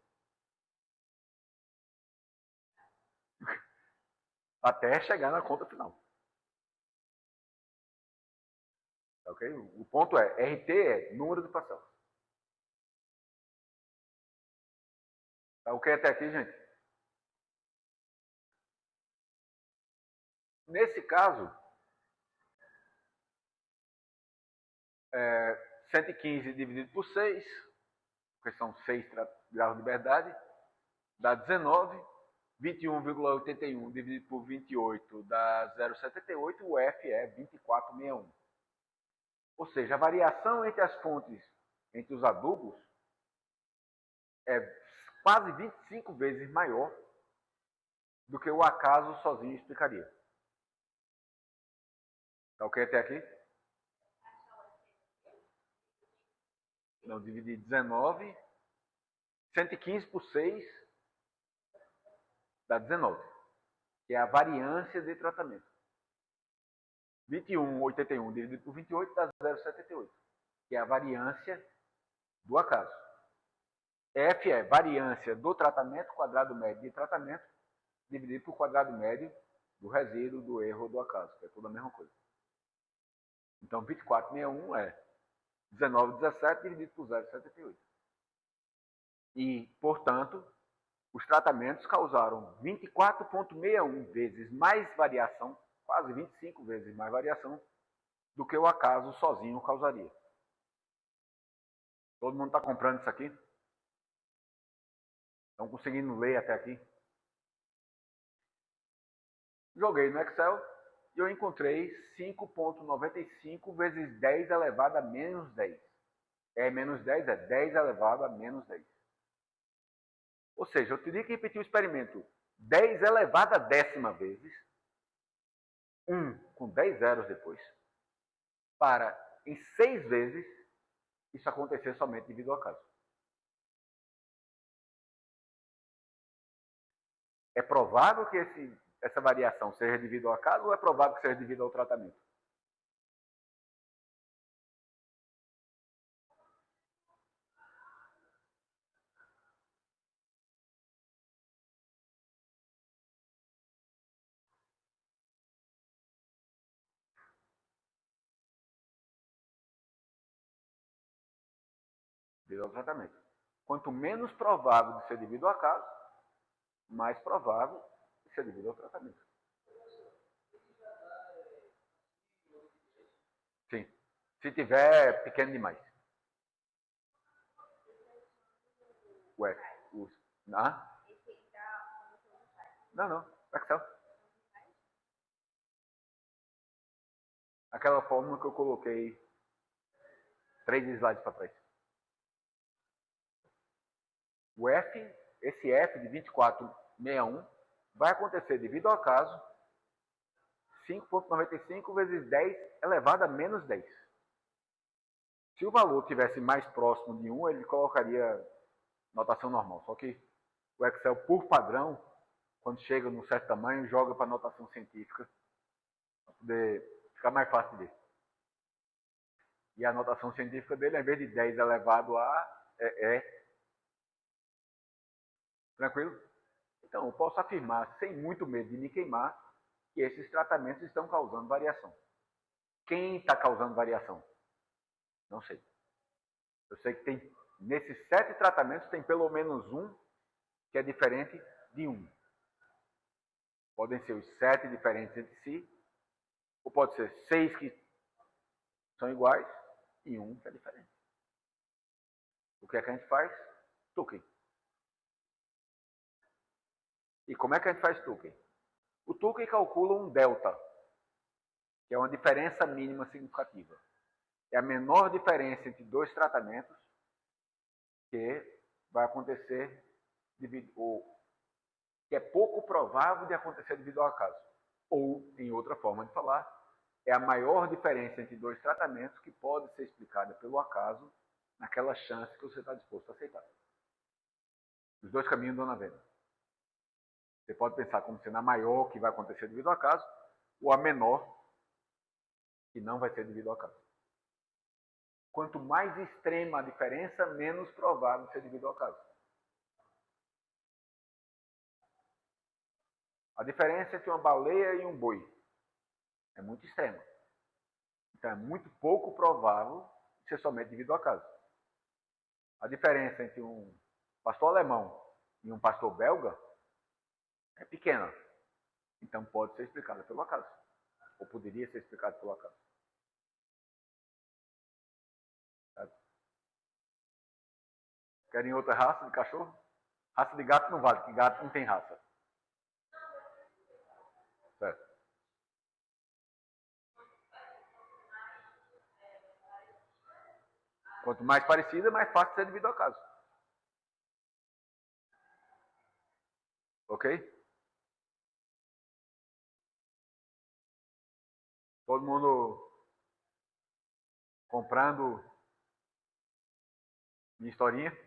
até chegar na conta final. Ok? O ponto é, RT é número de parcelas. Tá ok até aqui, gente? Nesse caso, 115 dividido por 6, porque são 6 graus de liberdade, dá 19. 21,81 dividido por 28 dá 0,78. O F é 24,61. Ou seja, a variação entre as fontes, entre os adubos, é quase 25 vezes maior do que o acaso sozinho explicaria. Tá ok até aqui? Não, dividir 19, 115 por 6 dá 19, que é a variância de tratamento. 21,81 dividido por 28 dá 0,78, que é a variância do acaso. F é variância do tratamento, quadrado médio de tratamento, dividido por quadrado médio do resíduo, do erro ou do acaso, que é tudo a mesma coisa. Então, 24,61 é 19,17 dividido por 0,78. E, portanto, os tratamentos causaram 24,61 vezes mais variação, quase 25 vezes mais variação, do que o acaso sozinho causaria. Todo mundo está comprando isso aqui? Estão conseguindo ler até aqui? Joguei no Excel e eu encontrei 5,95 vezes 10 elevado a menos 10. Menos 10 é 10 elevado a menos 10. Ou seja, eu teria que repetir o experimento 10 elevado a décima vezes, 1 com 10 zeros depois, para, em 6 vezes, isso acontecer somente devido ao acaso. É provável que essa variação seja devido ao acaso ou é provável que seja devido ao tratamento? Devido ao tratamento. Quanto menos provável de ser devido ao acaso, mais provável de ser devido ao tratamento. Sim. Se tiver pequeno demais. O F. Não. Excel. Aquela fórmula que eu coloquei 3 slides para trás. O F, esse F de 24,61 vai acontecer devido ao acaso 5,95 vezes 10 elevado a menos 10. Se o valor tivesse mais próximo de 1, ele colocaria notação normal. Só que o Excel, por padrão, quando chega num certo tamanho, joga para notação científica, para poder ficar mais fácil de ver. E a notação científica dele, ao invés de 10 elevado a, é. Tranquilo? Então, eu posso afirmar, sem muito medo de me queimar, que esses tratamentos estão causando variação. Quem está causando variação? Não sei. Eu sei que tem, nesses 7 tratamentos, tem pelo menos um que é diferente de um. Podem ser os 7 diferentes entre si, ou pode ser 6 que são iguais e um que é diferente. O que é que a gente faz? Tukey. E como é que a gente faz Tukey? O Tukey calcula um delta, que é uma diferença mínima significativa. É a menor diferença entre 2 tratamentos que vai acontecer devido, ou que é pouco provável de acontecer devido ao acaso. Ou, em outra forma de falar, é a maior diferença entre 2 tratamentos que pode ser explicada pelo acaso naquela chance que você está disposto a aceitar. Os 2 caminhos dão na venda. Você pode pensar como sendo a maior que vai acontecer devido ao acaso, ou a menor que não vai ser devido ao acaso. Quanto mais extrema a diferença, menos provável de ser devido ao acaso. A diferença entre uma baleia e um boi é muito extrema. Então é muito pouco provável de ser somente devido ao acaso. A diferença entre um pastor alemão e um pastor belga é pequena. Então pode ser explicada pelo acaso. Ou poderia ser explicada pelo acaso. Querem outra raça de cachorro? Raça de gato não vale, porque gato não tem raça. Certo. Quanto mais parecida, mais fácil ser devido ao caso. Ok? Todo mundo comprando minha historinha.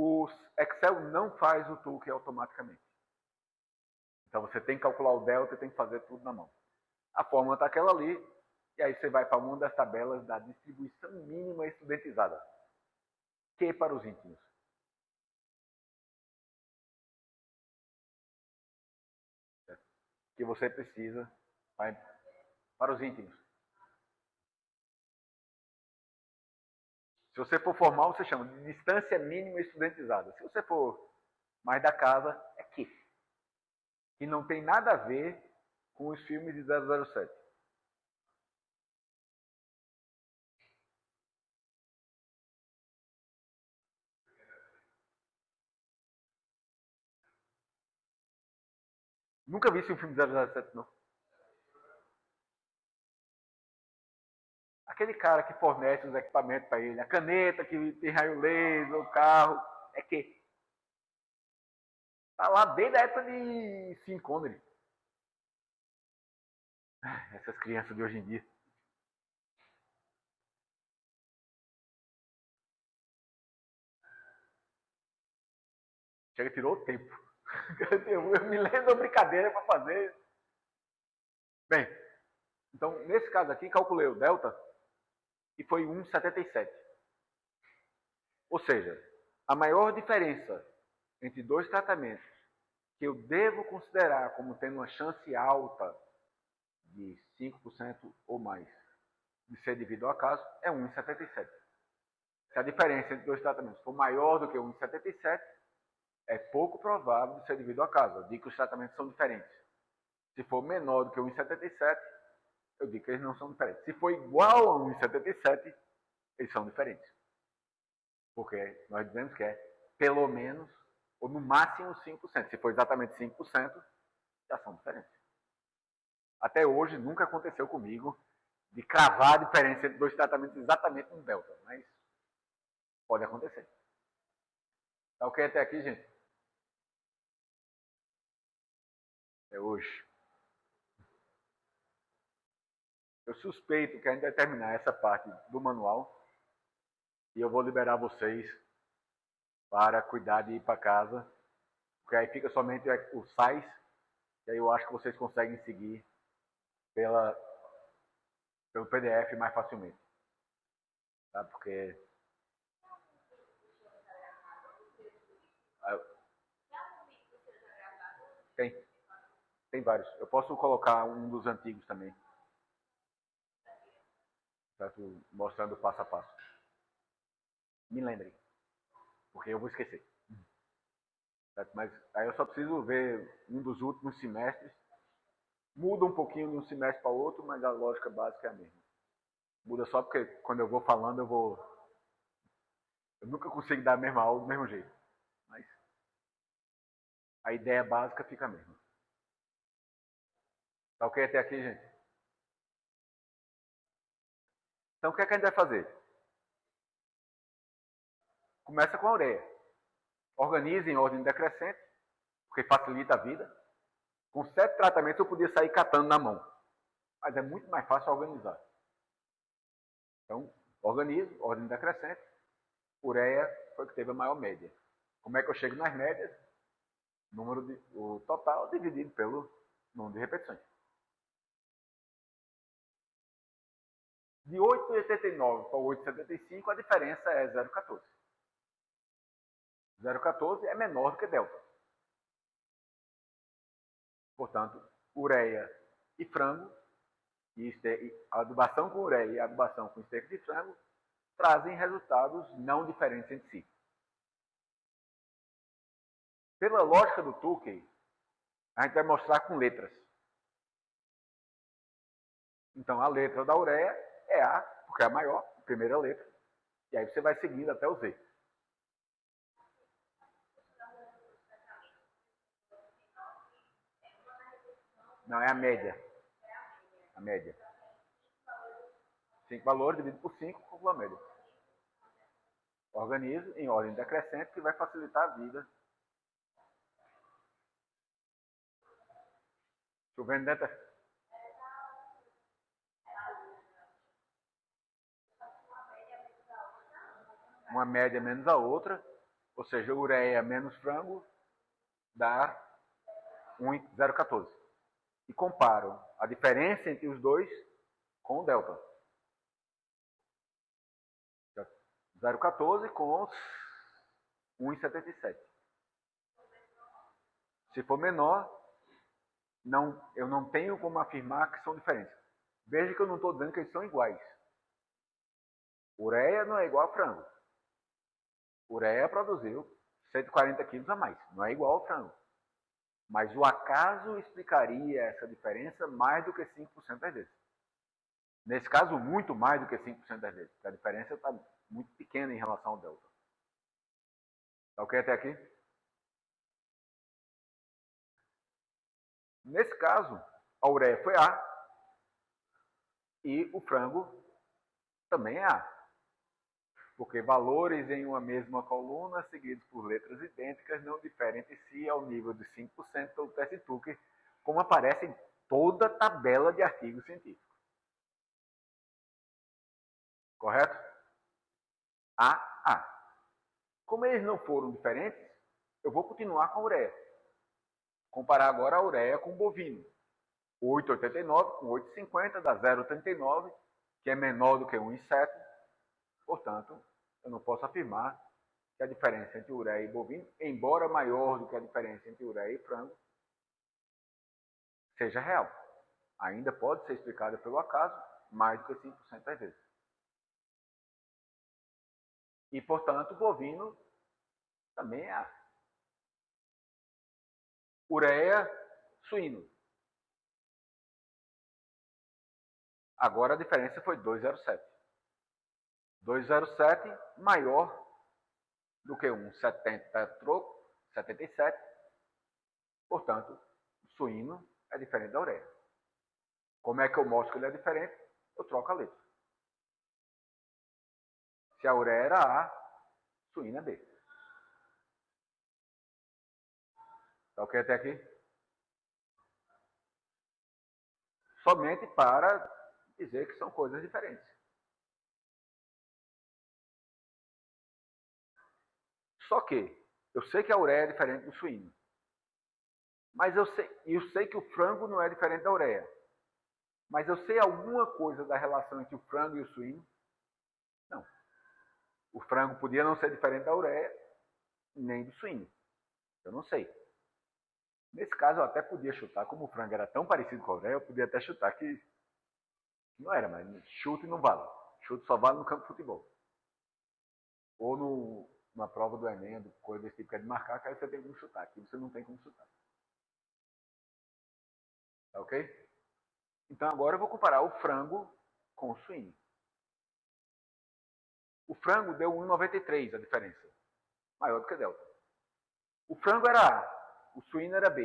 O Excel não faz o toolkit automaticamente. Então você tem que calcular o delta e tem que fazer tudo na mão. A fórmula está aquela ali, e aí você vai para uma das tabelas da distribuição mínima estudentizada. Q para os íntimos. Certo? Que você precisa para os íntimos. Se você for formal, você chama de distância mínima estudentizada. Se você for mais da casa, é Q. Que não tem nada a ver com os filmes de 007. Nunca vi esse filme de 007, não. Aquele cara que fornece os equipamentos para ele, a caneta que tem raio laser, o carro, é que tá lá desde a época de Sean Connery. Essas crianças de hoje em dia. Chega, tirou o tempo. Eu me lembro da brincadeira para fazer. Bem, então nesse caso aqui, calculei o delta e foi 1,77. Ou seja, a maior diferença entre dois tratamentos que eu devo considerar como tendo uma chance alta de 5% ou mais de ser devido ao acaso é 1,77. Se a diferença entre dois tratamentos for maior do que 1,77, é pouco provável de ser devido ao acaso. Eu digo que os tratamentos são diferentes. Se for menor do que 1,77, eu digo que eles não são diferentes. Se for igual a 1,77, eles são diferentes. Porque nós dizemos que é pelo menos, ou no máximo 5%. Se for exatamente 5%, já são diferentes. Até hoje nunca aconteceu comigo de cravar a diferença entre dois tratamentos exatamente no delta, mas pode acontecer. Tá ok até aqui, gente? É hoje. Eu suspeito que a gente vai terminar essa parte do manual e eu vou liberar vocês para cuidar de ir para casa, porque aí fica somente o SAIS, e aí eu acho que vocês conseguem seguir pelo PDF mais facilmente. Tá? Porque tem vários. Eu posso colocar um dos antigos também. Certo? Mostrando passo a passo. Me lembrem, porque eu vou esquecer. Certo? Mas aí eu só preciso ver um dos últimos semestres. Muda um pouquinho de um semestre para outro, mas a lógica básica é a mesma. Muda só porque quando eu vou falando, eu nunca consigo dar a mesma aula do mesmo jeito. Mas a ideia básica fica a mesma. Tá ok até aqui, gente? Então o que é que a gente vai fazer? Começa com a ureia. Organize em ordem decrescente, porque facilita a vida. Com 7 tratamentos eu podia sair catando na mão. Mas é muito mais fácil organizar. Então, organize, ordem decrescente. Ureia foi o que teve a maior média. Como é que eu chego nas médias? O total dividido pelo número de repetições. De 8,89 para 8,75, a diferença é 0,14. 0,14 é menor do que delta. Portanto, ureia e frango, a adubação com ureia e a adubação com esteco de frango, trazem resultados não diferentes entre si. Pela lógica do Tukey, a gente vai mostrar com letras. Então, a letra da ureia é A, porque é a maior, primeira letra, e aí você vai seguindo até o Z. Não, é a média. A média. 5 valores dividido por 5, calcula a média. Organizo em ordem decrescente, que vai facilitar a vida. Chovendo dentro. Uma média menos a outra, ou seja, ureia menos frango dá 1,014. E comparo a diferença entre os dois com o delta. 0,14 com 1,77. Se for menor, eu não tenho como afirmar que são diferentes. Veja que eu não estou dizendo que eles são iguais. Ureia não é igual a frango. Ureia produziu 140 quilos a mais. Não é igual ao frango. Mas o acaso explicaria essa diferença mais do que 5% das vezes. Nesse caso, muito mais do que 5% das vezes. Porque a diferença está muito pequena em relação ao delta. Tá ok até aqui? Nesse caso, a ureia foi A e o frango também é A. Porque valores em uma mesma coluna, seguidos por letras idênticas, não diferem entre si ao nível de 5% pelo teste de Tucker, como aparece em toda a tabela de artigo científico. Correto? A. Como eles não foram diferentes, eu vou continuar com a ureia. Comparar agora a ureia com o bovino. 8,89 com 8,50 dá 0,39, que é menor do que 1,7. Portanto, eu não posso afirmar que a diferença entre ureia e bovino, embora maior do que a diferença entre ureia e frango, seja real. Ainda pode ser explicada pelo acaso, mais do que 5% das vezes. E, portanto, o bovino também é A. Ureia, suíno. Agora a diferença foi 2,07. 2,07 maior do que 1,70 troco, 77. Portanto, o suíno é diferente da ureia. Como é que eu mostro que ele é diferente? Eu troco a letra. Se a ureia era A, suíno é B. Tá ok até aqui? Somente para dizer que são coisas diferentes. Só que eu sei que a ureia é diferente do suíno. Mas eu sei que o frango não é diferente da ureia. Mas eu sei alguma coisa da relação entre o frango e o suíno? Não. O frango podia não ser diferente da ureia, nem do suíno. Eu não sei. Nesse caso, eu até podia chutar, como o frango era tão parecido com a ureia, eu podia até chutar que não era, mas chute não vale. Chute só vale no campo de futebol. Ou numa prova do Enem, coisa desse tipo que é de marcar, que aí você tem como chutar. Aqui você não tem como chutar. Tá ok? Então agora eu vou comparar o frango com o suíno. O frango deu 1,93 a diferença. Maior do que delta. O frango era A, o suíno era B.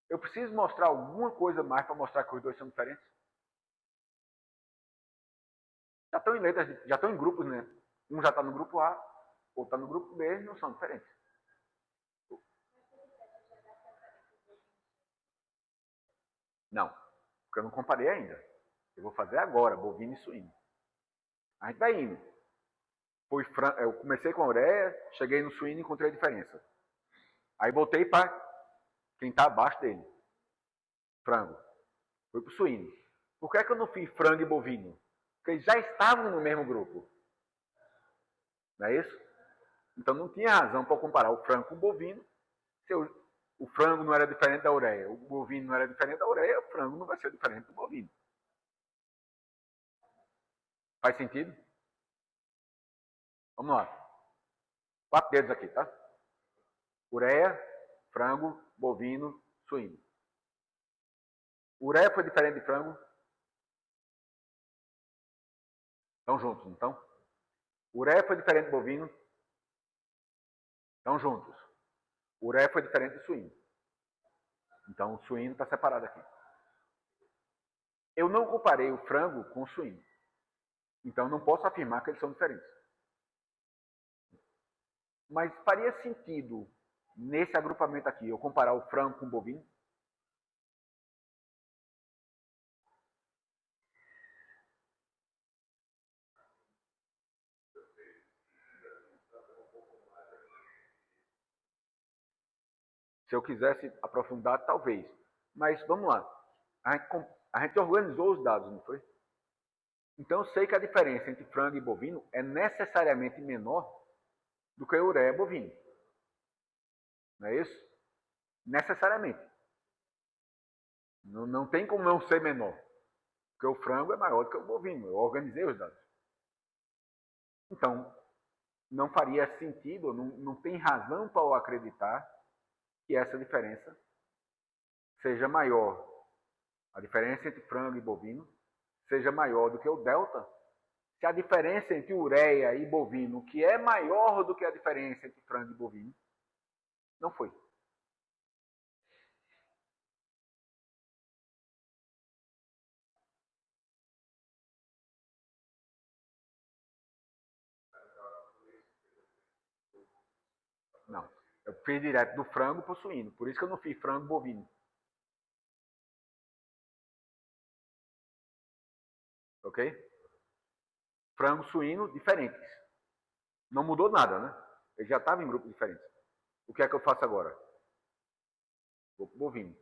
Eu preciso mostrar alguma coisa mais para mostrar que os dois são diferentes? Já estão em letras, já estão em grupos, né? Um já está no grupo A, outro está no grupo B, não são diferentes. Não, porque eu não comparei ainda. Eu vou fazer agora, bovino e suíno. A gente vai indo. Eu comecei com a ureia, cheguei no suíno e encontrei a diferença. Aí voltei para quem está abaixo dele. Frango. Fui para o suíno. Por que é que eu não fiz frango e bovino? Porque eles já estavam no mesmo grupo. Não é isso? Então não tinha razão para comparar o frango com o bovino. Se o frango não era diferente da ureia, o bovino não era diferente da ureia, o frango não vai ser diferente do bovino. Faz sentido? Vamos lá. 4 dedos aqui, tá? Ureia, frango, bovino, suíno. Ureia foi diferente de frango? Estão juntos, não estão? Ureia foi diferente do bovino. Estão juntos. Ureia foi diferente do suíno. Então, o suíno está separado aqui. Eu não comparei o frango com o suíno. Então, não posso afirmar que eles são diferentes. Mas faria sentido, nesse agrupamento aqui, eu comparar o frango com o bovino? Se eu quisesse aprofundar, talvez. Mas vamos lá. A gente organizou os dados, não foi? Então eu sei que a diferença entre frango e bovino é necessariamente menor do que a ureia bovino. Não é isso? Necessariamente. Não tem como não ser menor. Porque o frango é maior do que o bovino. Eu organizei os dados. Então, não faria sentido, não tem razão para eu acreditar que essa diferença seja maior. A diferença entre frango e bovino seja maior do que o delta, se a diferença entre ureia e bovino, que é maior do que a diferença entre frango e bovino, não foi. Não. Eu fiz direto do frango para o suíno. Por isso que eu não fiz frango bovino. Ok? Frango, suíno, diferentes. Não mudou nada, né? Ele já estava em grupos diferentes. O que é que eu faço agora? Vou para bovino.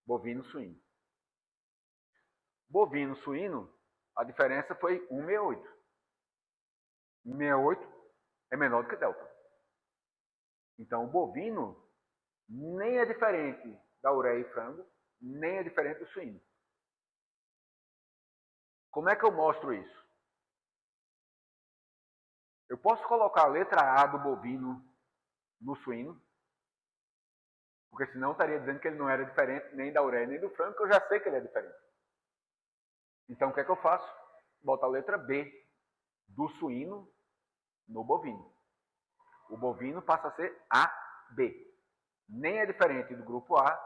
Bovino, suíno. Bovino, suíno, a diferença foi 1,68. 1,68 é menor do que delta. Então, o bovino nem é diferente da ureia e frango, nem é diferente do suíno. Como é que eu mostro isso? Eu posso colocar a letra A do bovino no suíno, porque senão eu estaria dizendo que ele não era diferente nem da ureia nem do frango, que eu já sei que ele é diferente. Então, o que é que eu faço? Boto a letra B do suíno no bovino. O bovino passa a ser AB. Nem é diferente do grupo A,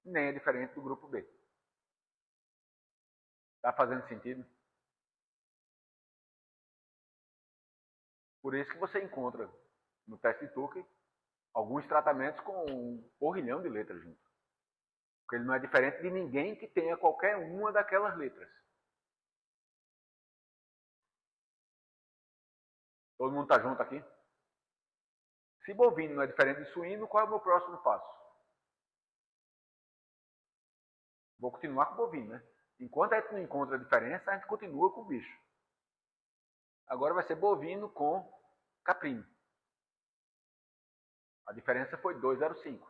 nem é diferente do grupo B. Está fazendo sentido? Por isso que você encontra no teste de Turing alguns tratamentos com um porrilhão de letras junto. Porque ele não é diferente de ninguém que tenha qualquer uma daquelas letras. Todo mundo está junto aqui? Se bovino não é diferente de suíno, qual é o meu próximo passo? Vou continuar com bovino, né? Enquanto a gente não encontra a diferença, a gente continua com o bicho. Agora vai ser bovino com caprino. A diferença foi 2,05.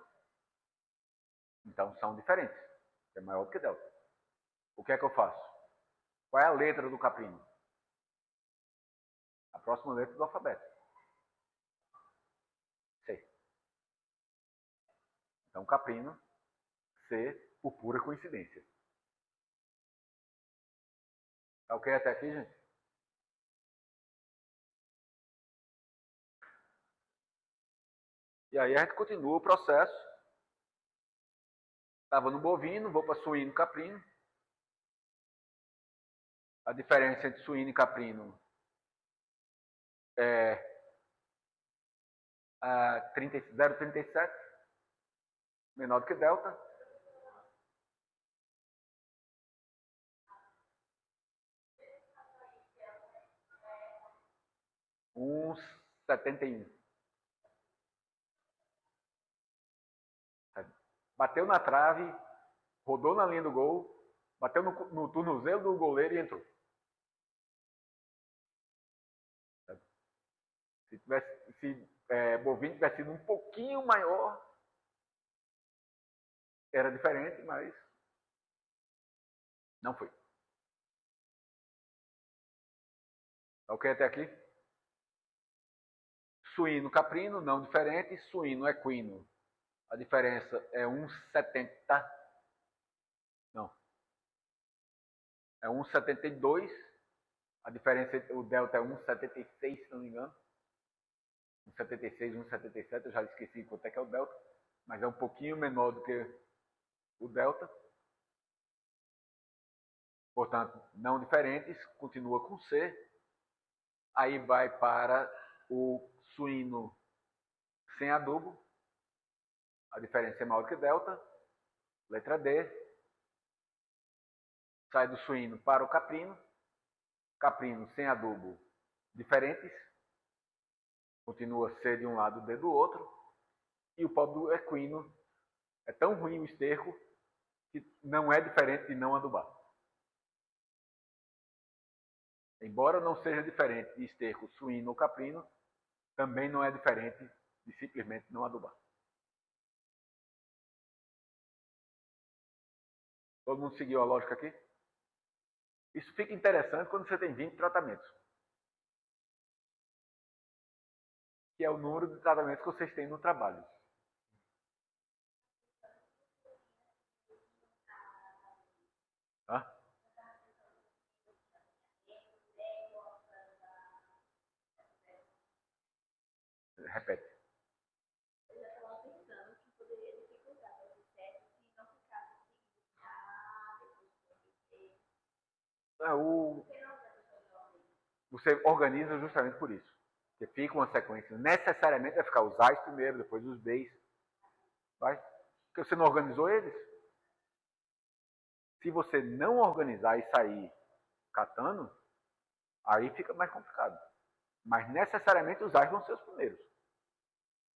Então são diferentes. É maior do que delta. O que é que eu faço? Qual é a letra do caprino? A próxima letra do alfabeto. C. Então caprino, C, por pura coincidência. Tá ok até aqui, gente? E aí a gente continua o processo. Estava no bovino, vou para suíno e caprino. A diferença entre suíno e caprino é 0,37, menor do que delta. Uns 71. Bateu na trave, rodou na linha do gol, bateu no tornozelo do goleiro e entrou. Se bovino tivesse sido um pouquinho maior, era diferente, mas não foi. Ok até aqui? Suíno caprino, não diferente. Suíno equino, a diferença é 1,70. Não. É 1,72. A diferença, o delta é 1,76, se não me engano. 1,76, 1,77, eu já esqueci quanto é que é o delta, mas é um pouquinho menor do que o delta. Portanto, não diferentes, continua com C. Aí vai para o suíno sem adubo. A diferença é maior do que delta. Letra D. Sai do suíno para o caprino. Caprino sem adubo, diferentes. Continua C de um lado, D do outro. E o pobre do equino é tão ruim o esterco que não é diferente de não adubar. Embora não seja diferente de esterco suíno ou caprino, também não é diferente de simplesmente não adubar. Todo mundo seguiu a lógica aqui? Isso fica interessante quando você tem 20 tratamentos. Que é o número de tratamentos que vocês têm no trabalho. Hã? Repete. Você organiza justamente por isso. Você fica uma sequência. Necessariamente vai ficar os A's primeiro, depois os B's. Vai? Porque você não organizou eles. Se você não organizar e sair catando, aí fica mais complicado. Mas necessariamente os A's vão ser os primeiros.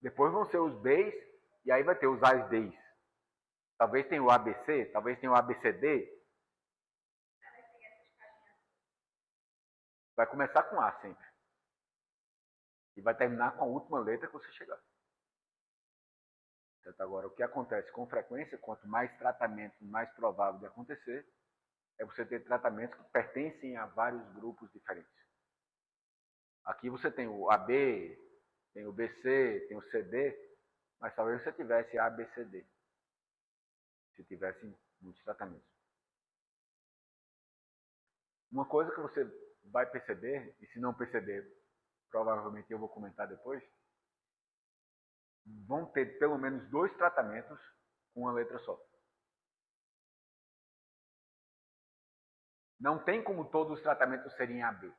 Depois vão ser os B's, e aí vai ter os A's D's. Talvez tenha o ABC, talvez tenha o ABCD. Vai começar com A sempre. E vai terminar com a última letra que você chegar. Então, agora, o que acontece com frequência, quanto mais tratamento, mais provável de acontecer, é você ter tratamentos que pertencem a vários grupos diferentes. Aqui você tem o AB, tem o BC, tem o CD, mas talvez você tivesse ABCD, se tivesse muitos tratamentos. Uma coisa que você vai perceber, e se não perceber, provavelmente eu vou comentar depois, vão ter pelo menos 2 tratamentos com uma letra só. Não tem como todos os tratamentos serem AB.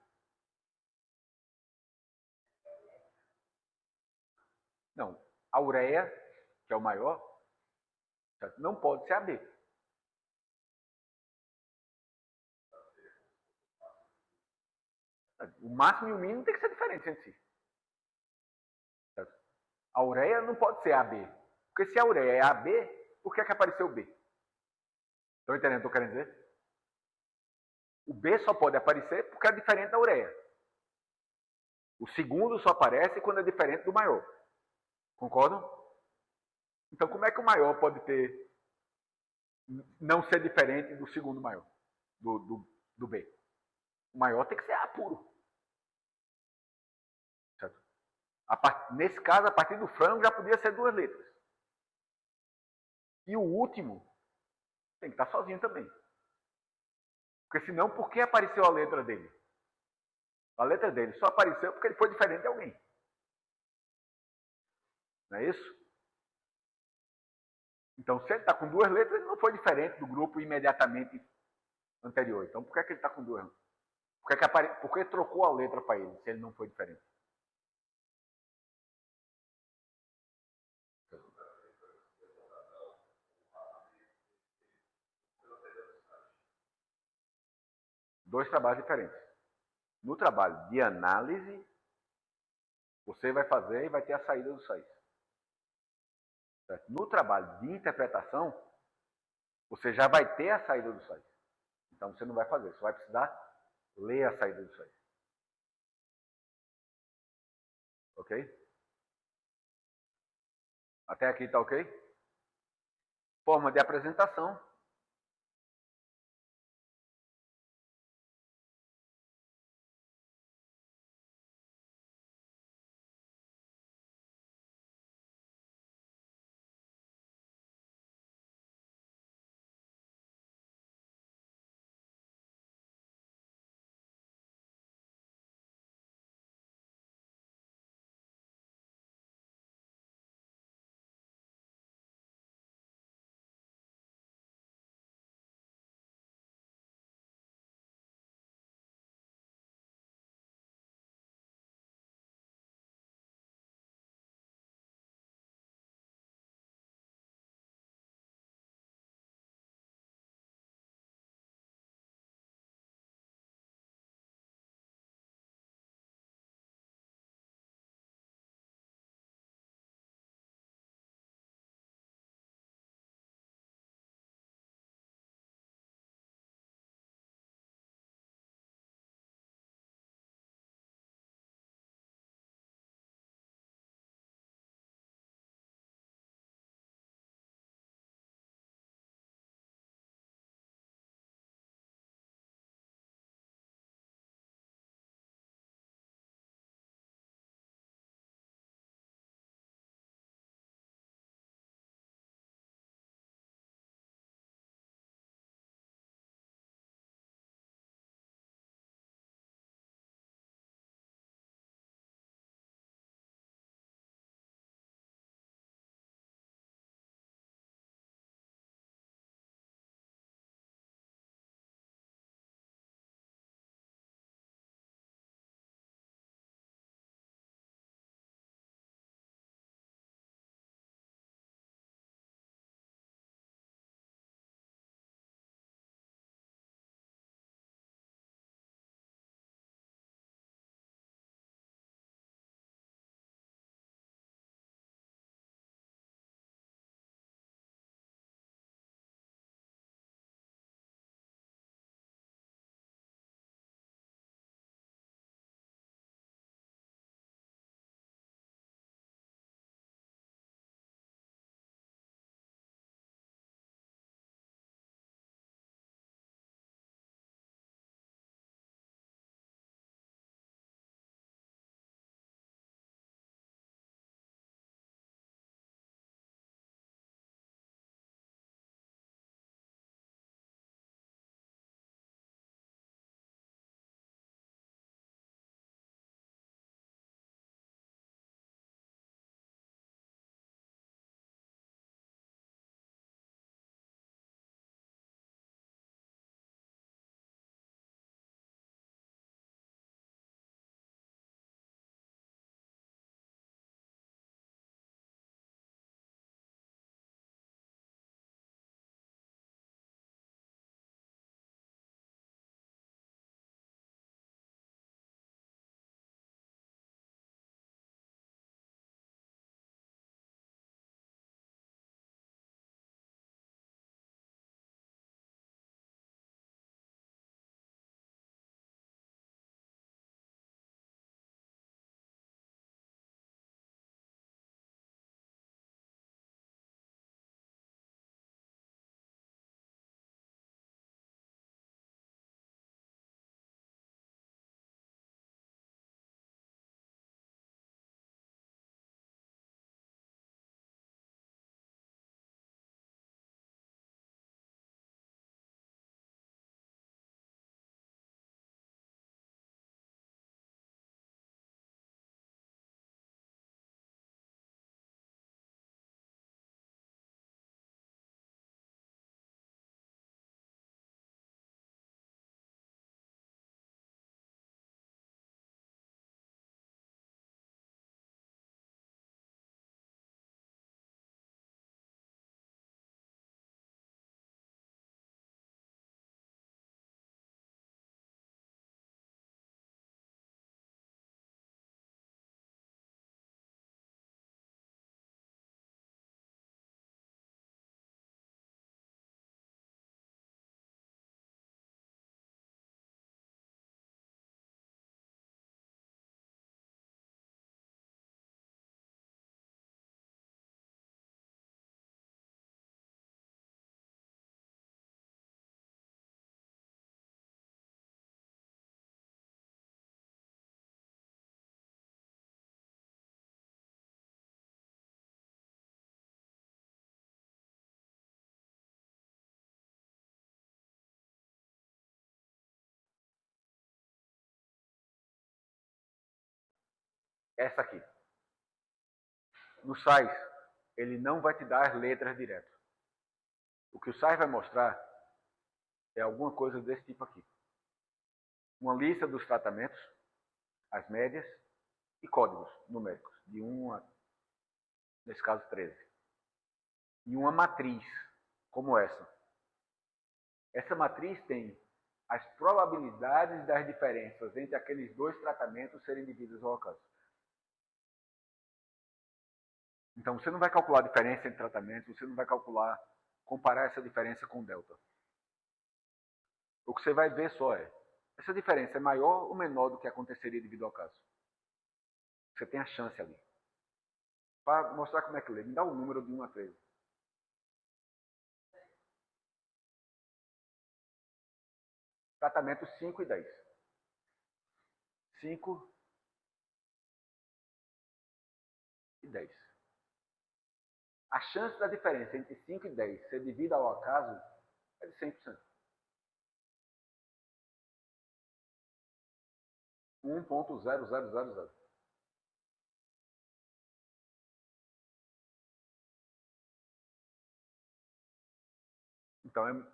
Não. A ureia, que é o maior, não pode ser AB. O máximo e o mínimo tem que ser diferente entre si. A ureia não pode ser AB. Porque se a ureia é AB, por que é que apareceu B? Estão entendendo o que eu quero dizer? O B só pode aparecer porque é diferente da ureia. O segundo só aparece quando é diferente do maior. Concordam? Então, como é que o maior pode ter não ser diferente do segundo maior, do B? O maior tem que ser A puro. Certo? Nesse caso, a partir do frango já podia ser 2 letras. E o último tem que estar sozinho também. Porque senão, por que apareceu a letra dele? A letra dele só apareceu porque ele foi diferente de alguém. Não é isso? Então, se ele está com 2 letras, ele não foi diferente do grupo imediatamente anterior. Então, por que ele está com 2? Por que trocou a letra para ele, se ele não foi diferente? Dois trabalhos diferentes. No trabalho de análise, você vai fazer e vai ter a saída dos sais. No trabalho de interpretação, você já vai ter a saída dos sais. Então você não vai fazer, você vai precisar ler a saída dos sais. Ok? Até aqui está ok? Forma de apresentação. essa aqui. No SAIS, ele não vai te dar as letras direto. O que o SAIS vai mostrar é alguma coisa desse tipo aqui. Uma lista dos tratamentos, as médias e códigos numéricos, de 1 a, nesse caso, 13. E uma matriz, como essa. Essa matriz tem as probabilidades das diferenças entre aqueles dois tratamentos serem devidas ao acaso. Então, você não vai calcular a diferença entre tratamentos, você não vai comparar essa diferença com delta. O que você vai ver só é, essa diferença é maior ou menor do que aconteceria devido ao acaso? Você tem a chance ali. Para mostrar como é que lê, me dá o número de 1 a 13. Tratamento 5 e 10. 5 e 10. A chance da diferença entre 5 e 10 ser devida ao acaso é de 100%. 1.0000. Então,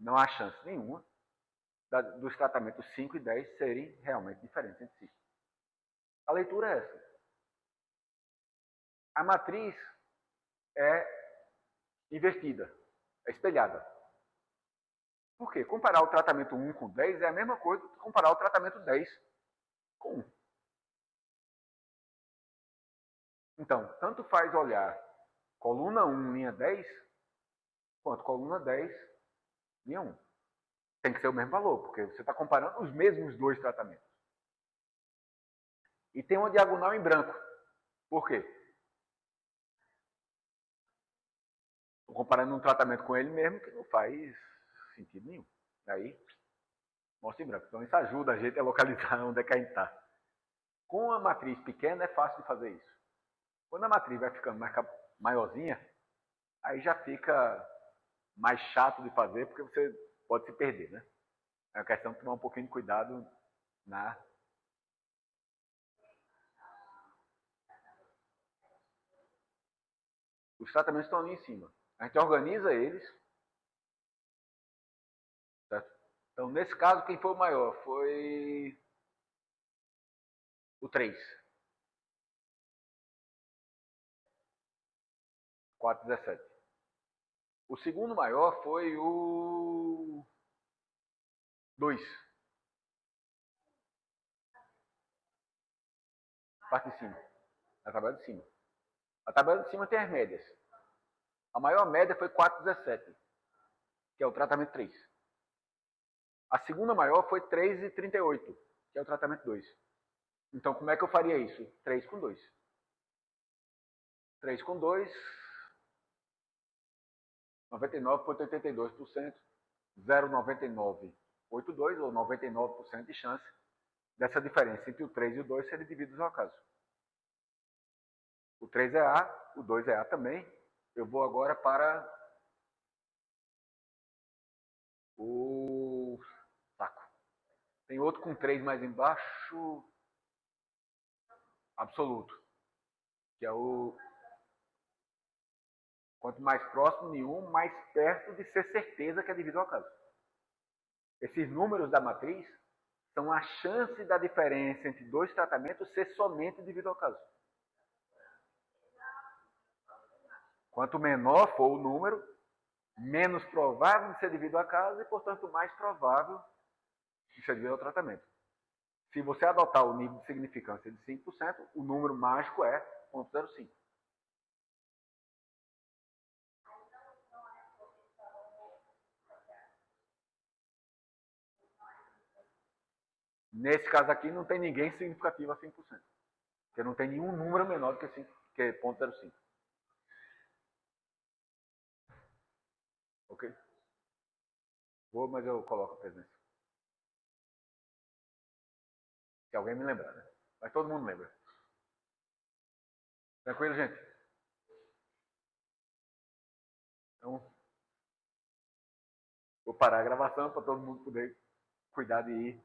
não há chance nenhuma dos tratamentos 5 e 10 serem realmente diferentes entre si. A leitura é essa. A matriz é invertida, é espelhada. Por quê? Comparar o tratamento 1 com 10 é a mesma coisa que comparar o tratamento 10 com 1. Então, tanto faz olhar coluna 1, linha 10, quanto coluna 10, linha 1. Tem que ser o mesmo valor, porque você está comparando os mesmos dois tratamentos. E tem uma diagonal em branco. Por quê? Estou comparando um tratamento com ele mesmo que não faz sentido nenhum. Aí, mostra em branco. Então, isso ajuda a gente a localizar onde é que a gente está. Com a matriz pequena, é fácil de fazer isso. Quando a matriz vai ficando maiorzinha, aí já fica mais chato de fazer, porque você pode se perder, né? É uma questão de tomar um pouquinho de cuidado na... Os tratamentos estão ali em cima. A gente organiza eles. Certo? Então, nesse caso, quem foi o maior? Foi o 3. 4,17. O segundo maior foi o 2. Parte de cima. A tabela de cima. A tabela de cima tem as médias. A maior média foi 4,17, que é o tratamento 3. A segunda maior foi 3,38, que é o tratamento 2. Então, como é que eu faria isso? 3 com 2. 3 com 2, 99,82%, 0,9982 ou 99% de chance dessa diferença entre o 3 e o 2 serem divididos ao acaso. O 3 é A, o 2 é A também. Eu vou agora para o saco. Tem outro com 3 mais embaixo, absoluto, que é o... Quanto mais próximo de 1, mais perto de ser certeza que é devido ao acaso. Esses números da matriz são a chance da diferença entre dois tratamentos ser somente devido ao acaso. Quanto menor for o número, menos provável de ser devido ao acaso e, portanto, mais provável de ser devido ao tratamento. Se você adotar o nível de significância de 5%, o número mágico é 0,05. Nesse caso aqui, não tem ninguém significativo a 5%. Porque não tem nenhum número menor do que 0,05. Ok? Vou, mas eu coloco a presença. Se alguém me lembrar, né? Mas todo mundo lembra. Tranquilo, gente? Então, vou parar a gravação para todo mundo poder cuidar de ir